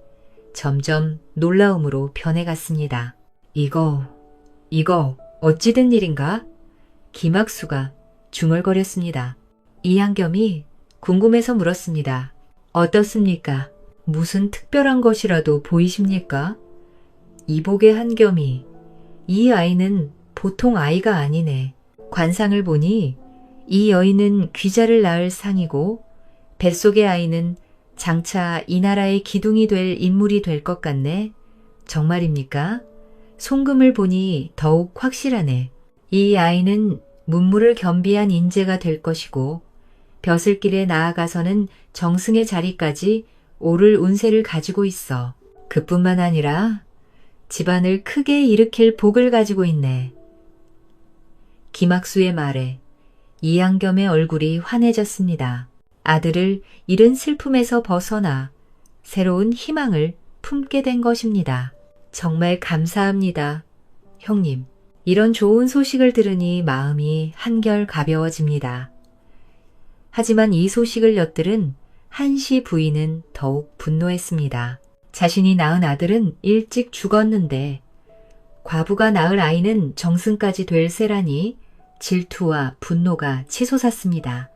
점점 놀라움으로 변해갔습니다. 이거 어찌 된 일인가? 김학수가 중얼거렸습니다. 이양겸이 궁금해서 물었습니다. 어떻습니까? 무슨 특별한 것이라도 보이십니까? 이복의 한겸이, 이 아이는 보통 아이가 아니네. 관상을 보니 이 여인은 귀자를 낳을 상이고 뱃속의 아이는 장차 이 나라의 기둥이 될 인물이 될 것 같네. 정말입니까? 송금을 보니 더욱 확실하네. 이 아이는 문물을 겸비한 인재가 될 것이고 벼슬길에 나아가서는 정승의 자리까지 오를 운세를 가지고 있어. 그뿐만 아니라 집안을 크게 일으킬 복을 가지고 있네. 김학수의 말에 이양겸의 얼굴이 환해졌습니다. 아들을 잃은 슬픔에서 벗어나 새로운 희망을 품게 된 것입니다. 정말 감사합니다. 형님, 이런 좋은 소식을 들으니 마음이 한결 가벼워집니다. 하지만 이 소식을 엿들은 한씨 부인은 더욱 분노했습니다. 자신이 낳은 아들은 일찍 죽었는데 과부가 낳을 아이는 정승까지 될 세라니 질투와 분노가 치솟았습니다.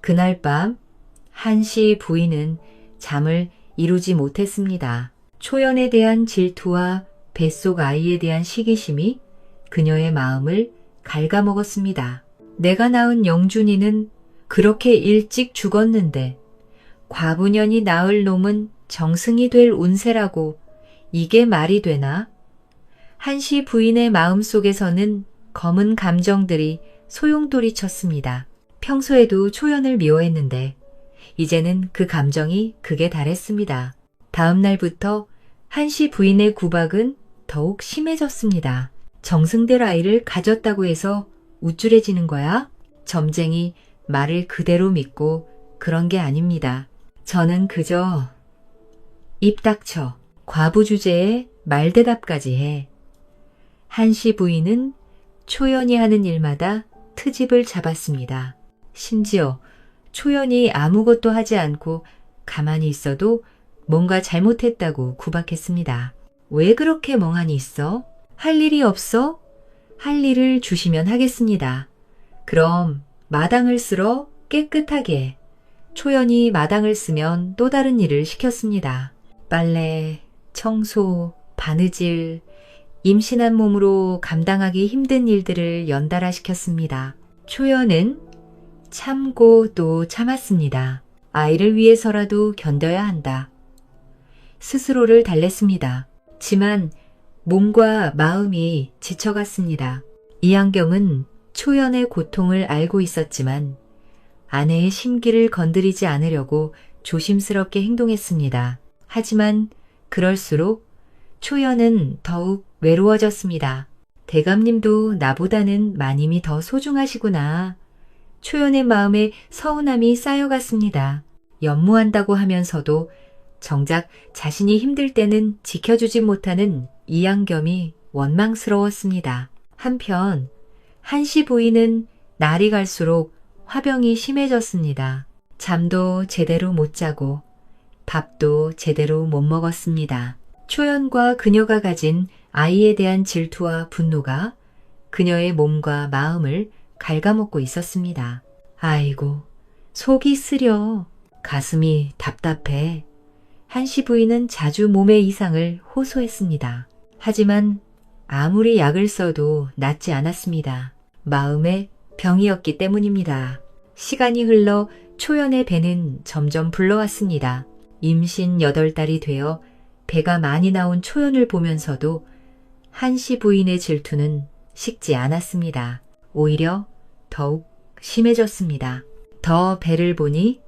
그날 밤 한씨 부인은 잠을 이루지 못했습니다. 초연에 대한 질투와 뱃속 아이에 대한 시기심이 그녀의 마음을 갉아먹었습니다. 내가 낳은 영준이는 그렇게 일찍 죽었는데 과부년이 낳을 놈은 정승이 될 운세라고 이게 말이 되나? 한씨 부인의 마음속에서는 검은 감정들이 소용돌이 쳤습니다. 평소에도 초연을 미워했는데 이제는 그 감정이 극에 달했습니다. 다음 날부터 한씨 부인의 구박은 더욱 심해졌습니다. 정승될 아이를 가졌다고 해서 우쭐해지는 거야? 점쟁이 말을 그대로 믿고 그런 게 아닙니다. 저는 그저 입 닥쳐 과부 주제에 말대답까지 해. 한씨 부인은 초연이 하는 일마다 트집을 잡았습니다. 심지어 초연이 아무것도 하지 않고 가만히 있어도 뭔가 잘못했다고 구박했습니다. 왜 그렇게 멍하니 있어? 할 일이 없어? 할 일을 주시면 하겠습니다. 그럼 마당을 쓸어 깨끗하게. 초연이 마당을 쓰면 또 다른 일을 시켰습니다. 빨래, 청소, 바느질, 임신한 몸으로 감당하기 힘든 일들을 연달아 시켰습니다. 초연은 참고 또 참았습니다. 아이를 위해서라도 견뎌야 한다. 스스로를 달랬습니다. 지만 몸과 마음이 지쳐갔습니다. 이양겸은 초연의 고통을 알고 있었지만 아내의 심기를 건드리지 않으려고 조심스럽게 행동했습니다. 하지만 그럴수록 초연은 더욱 외로워졌습니다. 대감님도 나보다는 마님이 더 소중하시구나. 초연의 마음에 서운함이 쌓여갔습니다. 연무한다고 하면서도 정작 자신이 힘들 때는 지켜주지 못하는 이양겸이 원망스러웠습니다. 한편 한씨 부인은 날이 갈수록 화병이 심해졌습니다. 잠도 제대로 못 자고 밥도 제대로 못 먹었습니다. 초연과 그녀가 가진 아이에 대한 질투와 분노가 그녀의 몸과 마음을 갉아먹고 있었습니다. 아이고, 속이 쓰려. 가슴이 답답해. 한씨 부인은 자주 몸의 이상을 호소했습니다. 하지만 아무리 약을 써도 낫지 않았습니다. 마음의 병이었기 때문입니다. 시간이 흘러 초연의 배는 점점 불러왔습니다. 임신 8달이 되어 배가 많이 나온 초연을 보면서도 한씨 부인의 질투는 식지 않았습니다. 오히려 더욱 심해졌습니다. 더 배를 보니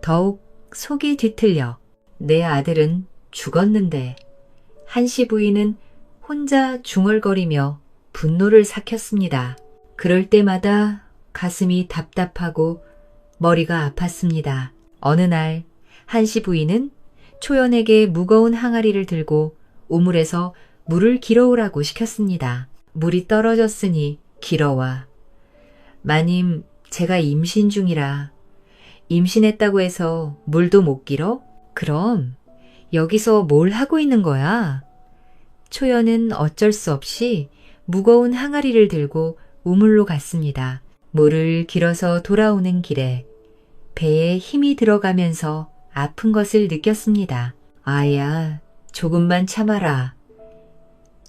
더욱 속이 뒤틀려 내 아들은 죽었는데 한씨 부인은 혼자 중얼거리며 분노를 삭혔습니다. 그럴 때마다 가슴이 답답하고 머리가 아팠습니다. 어느 날 한씨 부인은 초연에게 무거운 항아리를 들고 우물에서 물을 길어오라고 시켰습니다. 물이 떨어졌으니 길어와. 마님, 제가 임신 중이라. 임신했다고 해서 물도 못 길어? 그럼 여기서 뭘 하고 있는 거야? 초연은 어쩔 수 없이 무거운 항아리를 들고 우물로 갔습니다. 물을 길어서 돌아오는 길에 배에 힘이 들어가면서 아픈 것을 느꼈습니다. 아야, 조금만 참아라.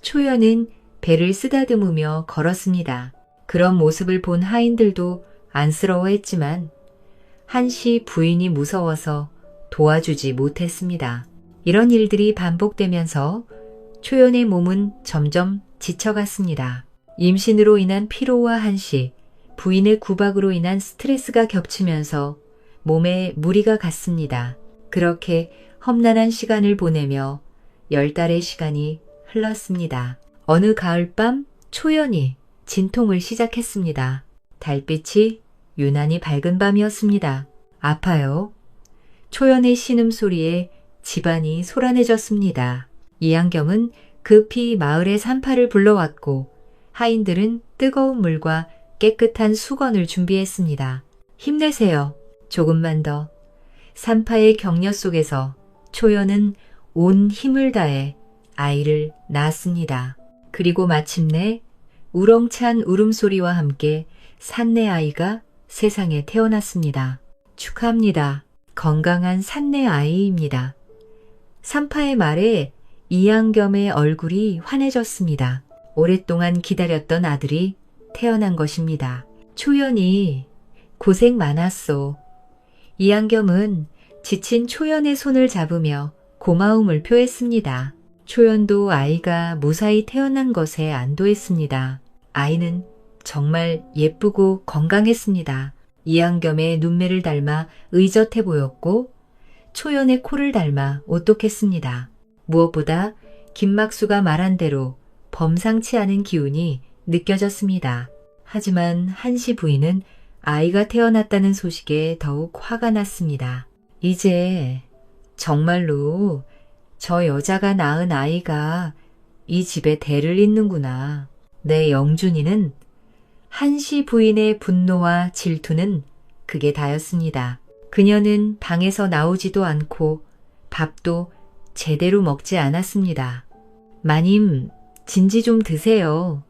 초연은 배를 쓰다듬으며 걸었습니다. 그런 모습을 본 하인들도 안쓰러워했지만 한씨 부인이 무서워서 도와주지 못했습니다. 이런 일들이 반복되면서 초연의 몸은 점점 지쳐갔습니다. 임신으로 인한 피로와 한씨, 부인의 구박으로 인한 스트레스가 겹치면서 몸에 무리가 갔습니다. 그렇게 험난한 시간을 보내며 10달의 시간이 흘렀습니다. 어느 가을밤 초연이 진통을 시작했습니다. 달빛이 유난히 밝은 밤이었습니다. 아파요. 초연의 신음소리에 집안이 소란해졌습니다. 이양겸은 급히 마을의 산파를 불러왔고 하인들은 뜨거운 물과 깨끗한 수건을 준비했습니다. 힘내세요. 조금만 더. 산파의 격려 속에서 초연은 온 힘을 다해 아이를 낳았습니다. 그리고 마침내 우렁찬 울음소리와 함께 산내 아이가 세상에 태어났습니다. 축하합니다. 건강한 산내 아이입니다. 산파의 말에 이양겸의 얼굴이 환해졌습니다. 오랫동안 기다렸던 아들이 태어난 것입니다. 초연이 고생 많았소. 이양겸은 지친 초연의 손을 잡으며 고마움을 표했습니다. 초연도 아이가 무사히 태어난 것에 안도했습니다. 아이는 정말 예쁘고 건강했습니다. 이양겸의 눈매를 닮아 의젓해 보였고 초연의 코를 닮아 오똑했습니다. 무엇보다 김막수가 말한 대로 범상치 않은 기운이 느껴졌습니다. 하지만 한씨 부인은 아이가 태어났다는 소식에 더욱 화가 났습니다. 이제 정말로 저 여자가 낳은 아이가 이 집에 대를 잇는구나. 내 영준이는 한씨 부인의 분노와 질투는 그게 다였습니다. 그녀는 방에서 나오지도 않고 밥도 제대로 먹지 않았습니다. 마님, 진지 좀 드세요.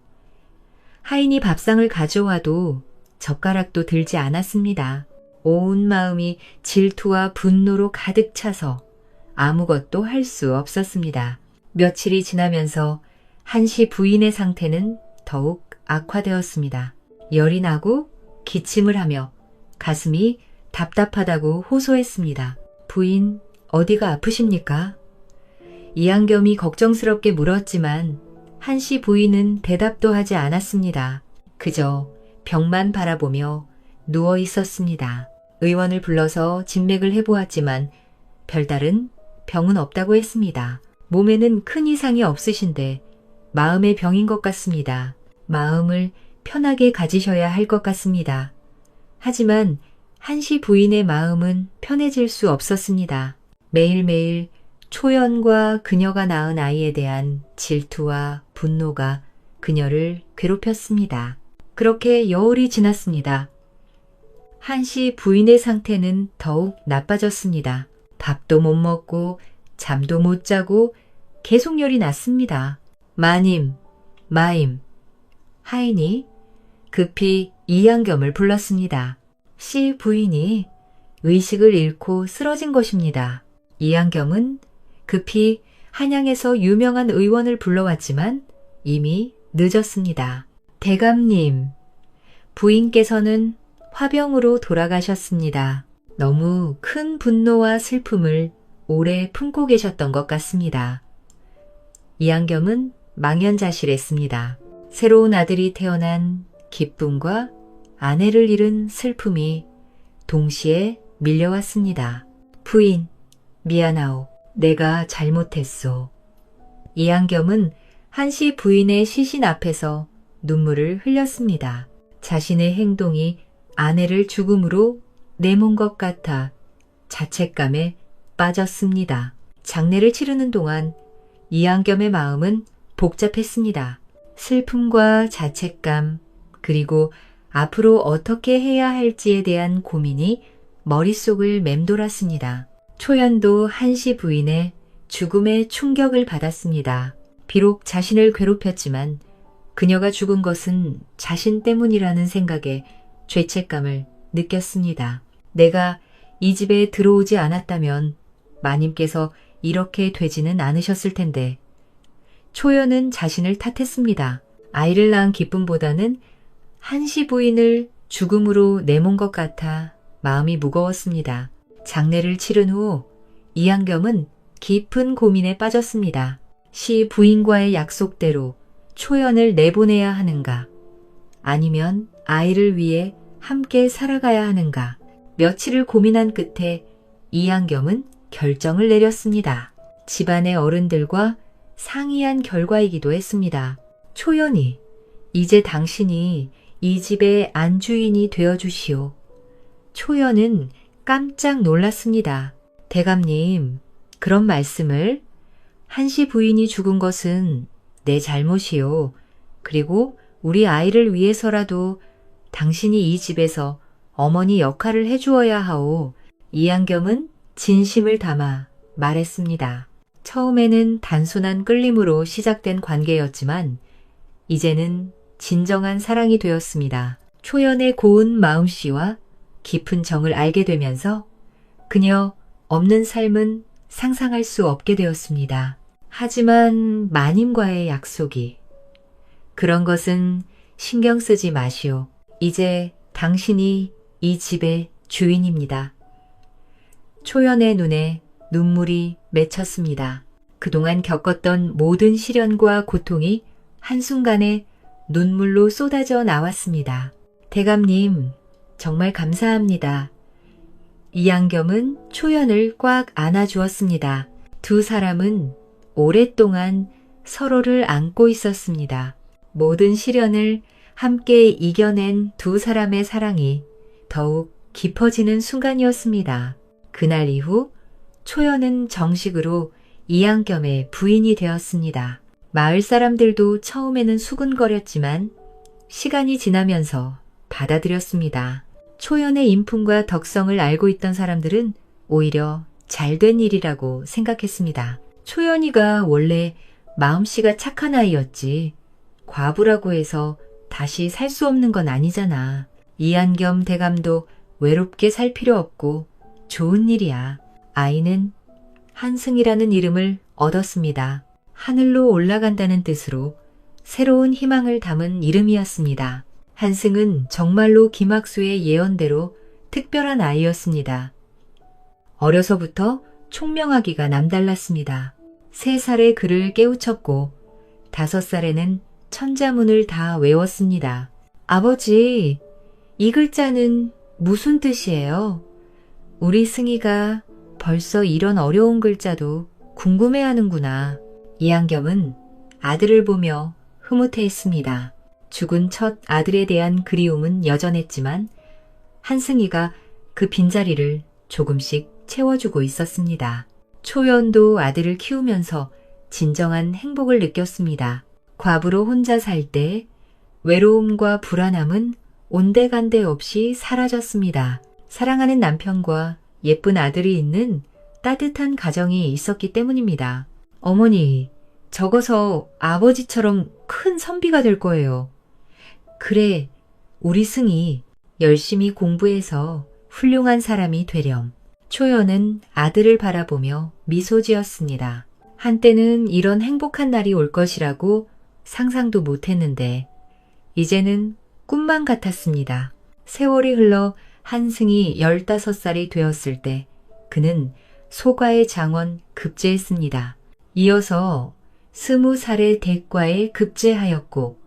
하인이 밥상을 가져와도 젓가락도 들지 않았습니다. 온 마음이 질투와 분노로 가득 차서 아무것도 할 수 없었습니다. 며칠이 지나면서 한씨 부인의 상태는 더욱 악화되었습니다. 열이 나고 기침을 하며 가슴이 답답하다고 호소했습니다. 부인, 어디가 아프십니까? 이양겸이 걱정스럽게 물었지만 한씨 부인은 대답도 하지 않았습니다. 그저 벽만 바라보며 누워 있었습니다. 의원을 불러서 진맥을 해보았지만 별다른 병은 없다고 했습니다. 몸에는 큰 이상이 없으신데 마음의 병인 것 같습니다. 마음을 편하게 가지셔야 할 것 같습니다. 하지만 한씨 부인의 마음은 편해질 수 없었습니다. 매일매일 초연과 그녀가 낳은 아이에 대한 질투와 분노가 그녀를 괴롭혔습니다. 그렇게 여울이 지났습니다. 한씨 부인의 상태는 더욱 나빠졌습니다. 밥도 못 먹고 잠도 못 자고 계속 열이 났습니다. 마님, 마임, 하인이 급히 이양겸을 불렀습니다. 씨 부인이 의식을 잃고 쓰러진 것입니다. 이양겸은 급히 한양에서 유명한 의원을 불러왔지만 이미 늦었습니다. 대감님, 부인께서는 화병으로 돌아가셨습니다. 너무 큰 분노와 슬픔을 오래 품고 계셨던 것 같습니다. 이양겸은 망연자실했습니다. 새로운 아들이 태어난 기쁨과 아내를 잃은 슬픔이 동시에 밀려왔습니다. 부인, 미안하오. 내가 잘못했소. 이양겸은 한씨 부인의 시신 앞에서 눈물을 흘렸습니다. 자신의 행동이 아내를 죽음으로 내몬 것 같아 자책감에 빠졌습니다. 장례를 치르는 동안 이양겸의 마음은 복잡했습니다. 슬픔과 자책감, 그리고 앞으로 어떻게 해야 할지에 대한 고민이 머릿속을 맴돌았습니다. 초연도 한씨 부인의 죽음에 충격을 받았습니다. 비록 자신을 괴롭혔지만 그녀가 죽은 것은 자신 때문이라는 생각에 죄책감을 느꼈습니다. 내가 이 집에 들어오지 않았다면 마님께서 이렇게 되지는 않으셨을 텐데. 초연은 자신을 탓했습니다. 아이를 낳은 기쁨보다는 한씨 부인을 죽음으로 내몬 것 같아 마음이 무거웠습니다. 장례를 치른 후 이양겸은 깊은 고민에 빠졌습니다. 시 부인과의 약속대로 초연을 내보내야 하는가? 아니면 아이를 위해 함께 살아가야 하는가? 며칠을 고민한 끝에 이양겸은 결정을 내렸습니다. 집안의 어른들과 상의한 결과이기도 했습니다. 초연이, 이제 당신이 이 집의 안주인이 되어주시오. 초연은 깜짝 놀랐습니다. 대감님, 그런 말씀을? 한씨 부인이 죽은 것은 내 잘못이요. 그리고 우리 아이를 위해서라도 당신이 이 집에서 어머니 역할을 해주어야 하오. 이양겸은 진심을 담아 말했습니다. 처음에는 단순한 끌림으로 시작된 관계였지만 이제는 진정한 사랑이 되었습니다. 초연의 고운 마음씨와 깊은 정을 알게 되면서 그녀 없는 삶은 상상할 수 없게 되었습니다. 하지만 마님과의 약속이, 그런 것은 신경 쓰지 마시오. 이제 당신이 이 집의 주인입니다. 초연의 눈에 눈물이 맺혔습니다. 그동안 겪었던 모든 시련과 고통이 한순간에 눈물로 쏟아져 나왔습니다. 대감님, 정말 감사합니다. 이양겸은 초연을 꽉 안아주었습니다. 두 사람은 오랫동안 서로를 안고 있었습니다. 모든 시련을 함께 이겨낸 두 사람의 사랑이 더욱 깊어지는 순간이었습니다. 그날 이후 초연은 정식으로 이양겸의 부인이 되었습니다. 마을 사람들도 처음에는 수군거렸지만 시간이 지나면서 받아들였습니다. 초연의 인품과 덕성을 알고 있던 사람들은 오히려 잘된 일이라고 생각했습니다. 초연이가 원래 마음씨가 착한 아이였지. 과부라고 해서 다시 살 수 없는 건 아니잖아. 이양겸 대감도 외롭게 살 필요 없고 좋은 일이야. 아이는 한승이라는 이름을 얻었습니다. 하늘로 올라간다는 뜻으로 새로운 희망을 담은 이름이었습니다. 한승은 정말로 김학수의 예언대로 특별한 아이였습니다. 어려서부터 총명하기가 남달랐습니다. 3살에 글을 깨우쳤고 5살에는 천자문을 다 외웠습니다. 아버지, 이 글자는 무슨 뜻이에요? 우리 승희가 벌써 이런 어려운 글자도 궁금해하는구나. 이양겸은 아들을 보며 흐뭇해했습니다. 죽은 첫 아들에 대한 그리움은 여전했지만 한승희가 그 빈자리를 조금씩 채워주고 있었습니다. 초연도 아들을 키우면서 진정한 행복을 느꼈습니다. 과부로 혼자 살 때 외로움과 불안함은 온데간데 없이 사라졌습니다. 사랑하는 남편과 예쁜 아들이 있는 따뜻한 가정이 있었기 때문입니다. 어머니, 적어서 아버지처럼 큰 선비가 될 거예요. 그래, 우리 승희 열심히 공부해서 훌륭한 사람이 되렴. 초연은 아들을 바라보며 미소 지었습니다. 한때는 이런 행복한 날이 올 것이라고 상상도 못했는데 이제는 꿈만 같았습니다. 세월이 흘러 한승이 15살이 되었을 때 그는 소가의 장원 급제했습니다. 이어서 20살에 대과에 급제하였고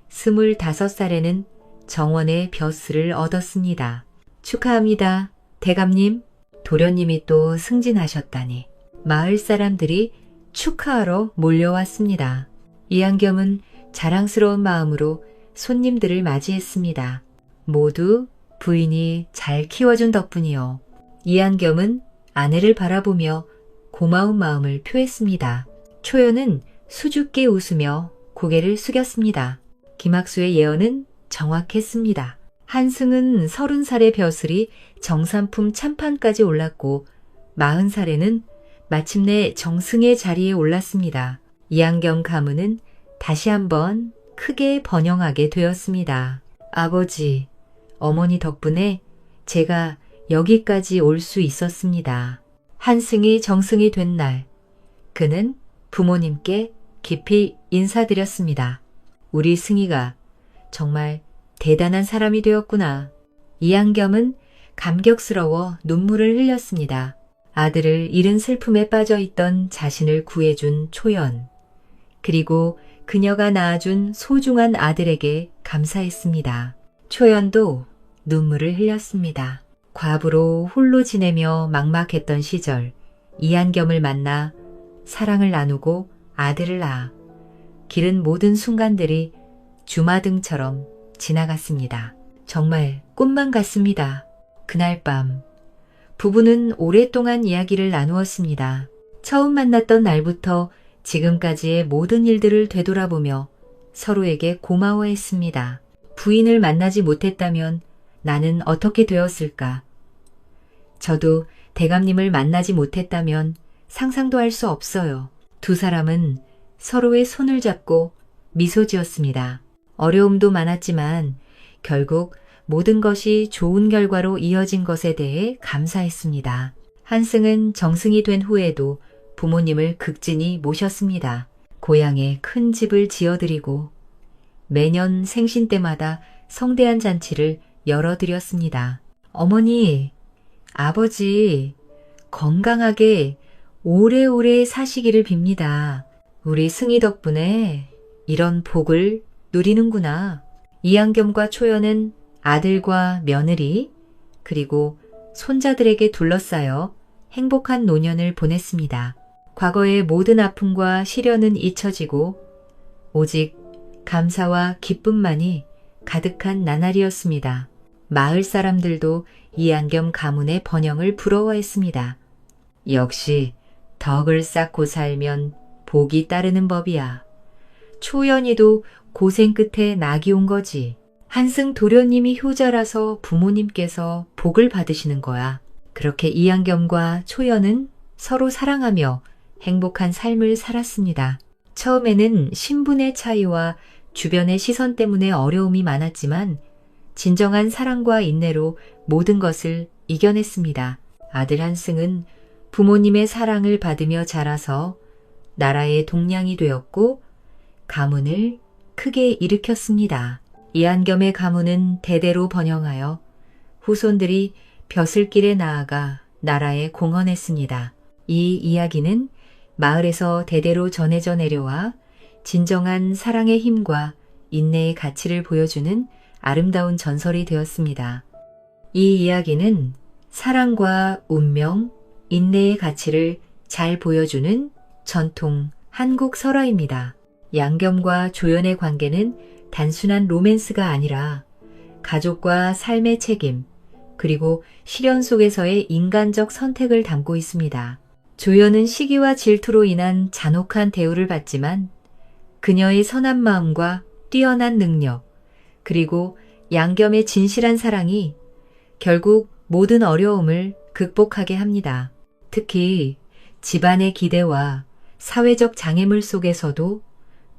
25살에는 정원의 벼슬을 얻었습니다. 축하합니다. 대감님, 도련님이 또 승진하셨다니. 마을 사람들이 축하하러 몰려왔습니다. 이한겸은 자랑스러운 마음으로 손님들을 맞이했습니다. 모두 부인이 잘 키워준 덕분이요. 이한겸은 아내를 바라보며 고마운 마음을 표했습니다. 초연은 수줍게 웃으며 고개를 숙였습니다. 김학수의 예언은 정확했습니다. 한승은 30살의 벼슬이 정삼품 참판까지 올랐고 40살에는 마침내 정승의 자리에 올랐습니다. 이한겸 가문은 다시 한번 크게 번영하게 되었습니다. 아버지, 어머니 덕분에 제가 여기까지 올 수 있었습니다. 한승이 정승이 된 날, 그는 부모님께 깊이 인사드렸습니다. 우리 승희가 정말 대단한 사람이 되었구나. 이한겸은 감격스러워 눈물을 흘렸습니다. 아들을 잃은 슬픔에 빠져있던 자신을 구해준 초연, 그리고 그녀가 낳아준 소중한 아들에게 감사했습니다. 초연도 눈물을 흘렸습니다. 과부로 홀로 지내며 막막했던 시절 이한겸을 만나 사랑을 나누고 아들을 낳아 기른 모든 순간들이 주마등처럼 지나갔습니다. 정말 꿈만 같습니다. 그날 밤 부부는 오랫동안 이야기를 나누었습니다. 처음 만났던 날부터 지금까지의 모든 일들을 되돌아보며 서로에게 고마워했습니다. 부인을 만나지 못했다면 나는 어떻게 되었을까? 저도 대감님을 만나지 못했다면 상상도 할 수 없어요. 두 사람은 서로의 손을 잡고 미소 지었습니다. 어려움도 많았지만 결국 모든 것이 좋은 결과로 이어진 것에 대해 감사했습니다. 한승은 정승이 된 후에도 부모님을 극진히 모셨습니다. 고향에 큰 집을 지어드리고 매년 생신 때마다 성대한 잔치를 열어드렸습니다. 어머니, 아버지, 건강하게 오래오래 사시기를 빕니다. 우리 승희 덕분에 이런 복을 누리는구나. 이한겸과 초연은 아들과 며느리 그리고 손자들에게 둘러싸여 행복한 노년을 보냈습니다. 과거의 모든 아픔과 시련은 잊혀지고 오직 감사와 기쁨만이 가득한 나날이었습니다. 마을 사람들도 이한겸 가문의 번영을 부러워했습니다. 역시 덕을 쌓고 살면 복이 따르는 법이야. 초연이도 고생 끝에 낙이 온 거지. 한승 도련님이 효자라서 부모님께서 복을 받으시는 거야. 그렇게 이한겸과 초연은 서로 사랑하며 행복한 삶을 살았습니다. 처음에는 신분의 차이와 주변의 시선 때문에 어려움이 많았지만 진정한 사랑과 인내로 모든 것을 이겨냈습니다. 아들 한승은 부모님의 사랑을 받으며 자라서 나라의 동량이 되었고 가문을 크게 일으켰습니다. 이한겸의 가문은 대대로 번영하여 후손들이 벼슬길에 나아가 나라에 공헌했습니다. 이 이야기는 마을에서 대대로 전해져 내려와 진정한 사랑의 힘과 인내의 가치를 보여주는 아름다운 전설이 되었습니다. 이 이야기는 사랑과 운명, 인내의 가치를 잘 보여주는 전통 한국 설화입니다. 양겸과 조연의 관계는 단순한 로맨스가 아니라 가족과 삶의 책임, 그리고 시련 속에서의 인간적 선택을 담고 있습니다. 조연은 시기와 질투로 인한 잔혹한 대우를 받지만 그녀의 선한 마음과 뛰어난 능력, 그리고 양겸의 진실한 사랑이 결국 모든 어려움을 극복하게 합니다. 특히 집안의 기대와 사회적 장애물 속에서도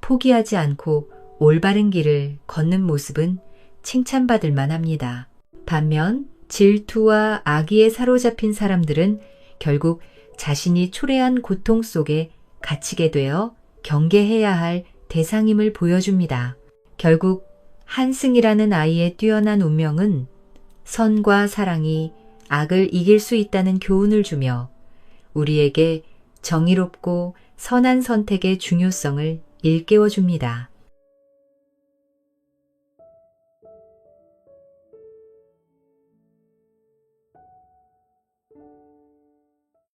포기하지 않고 올바른 길을 걷는 모습은 칭찬받을 만합니다. 반면 질투와 악의에 사로잡힌 사람들은 결국 자신이 초래한 고통 속에 갇히게 되어 경계해야 할 대상임을 보여줍니다. 결국 한승이라는 아이의 뛰어난 운명은 선과 사랑이 악을 이길 수 있다는 교훈을 주며 우리에게 정의롭고 선한 선택의 중요성을 일깨워 줍니다.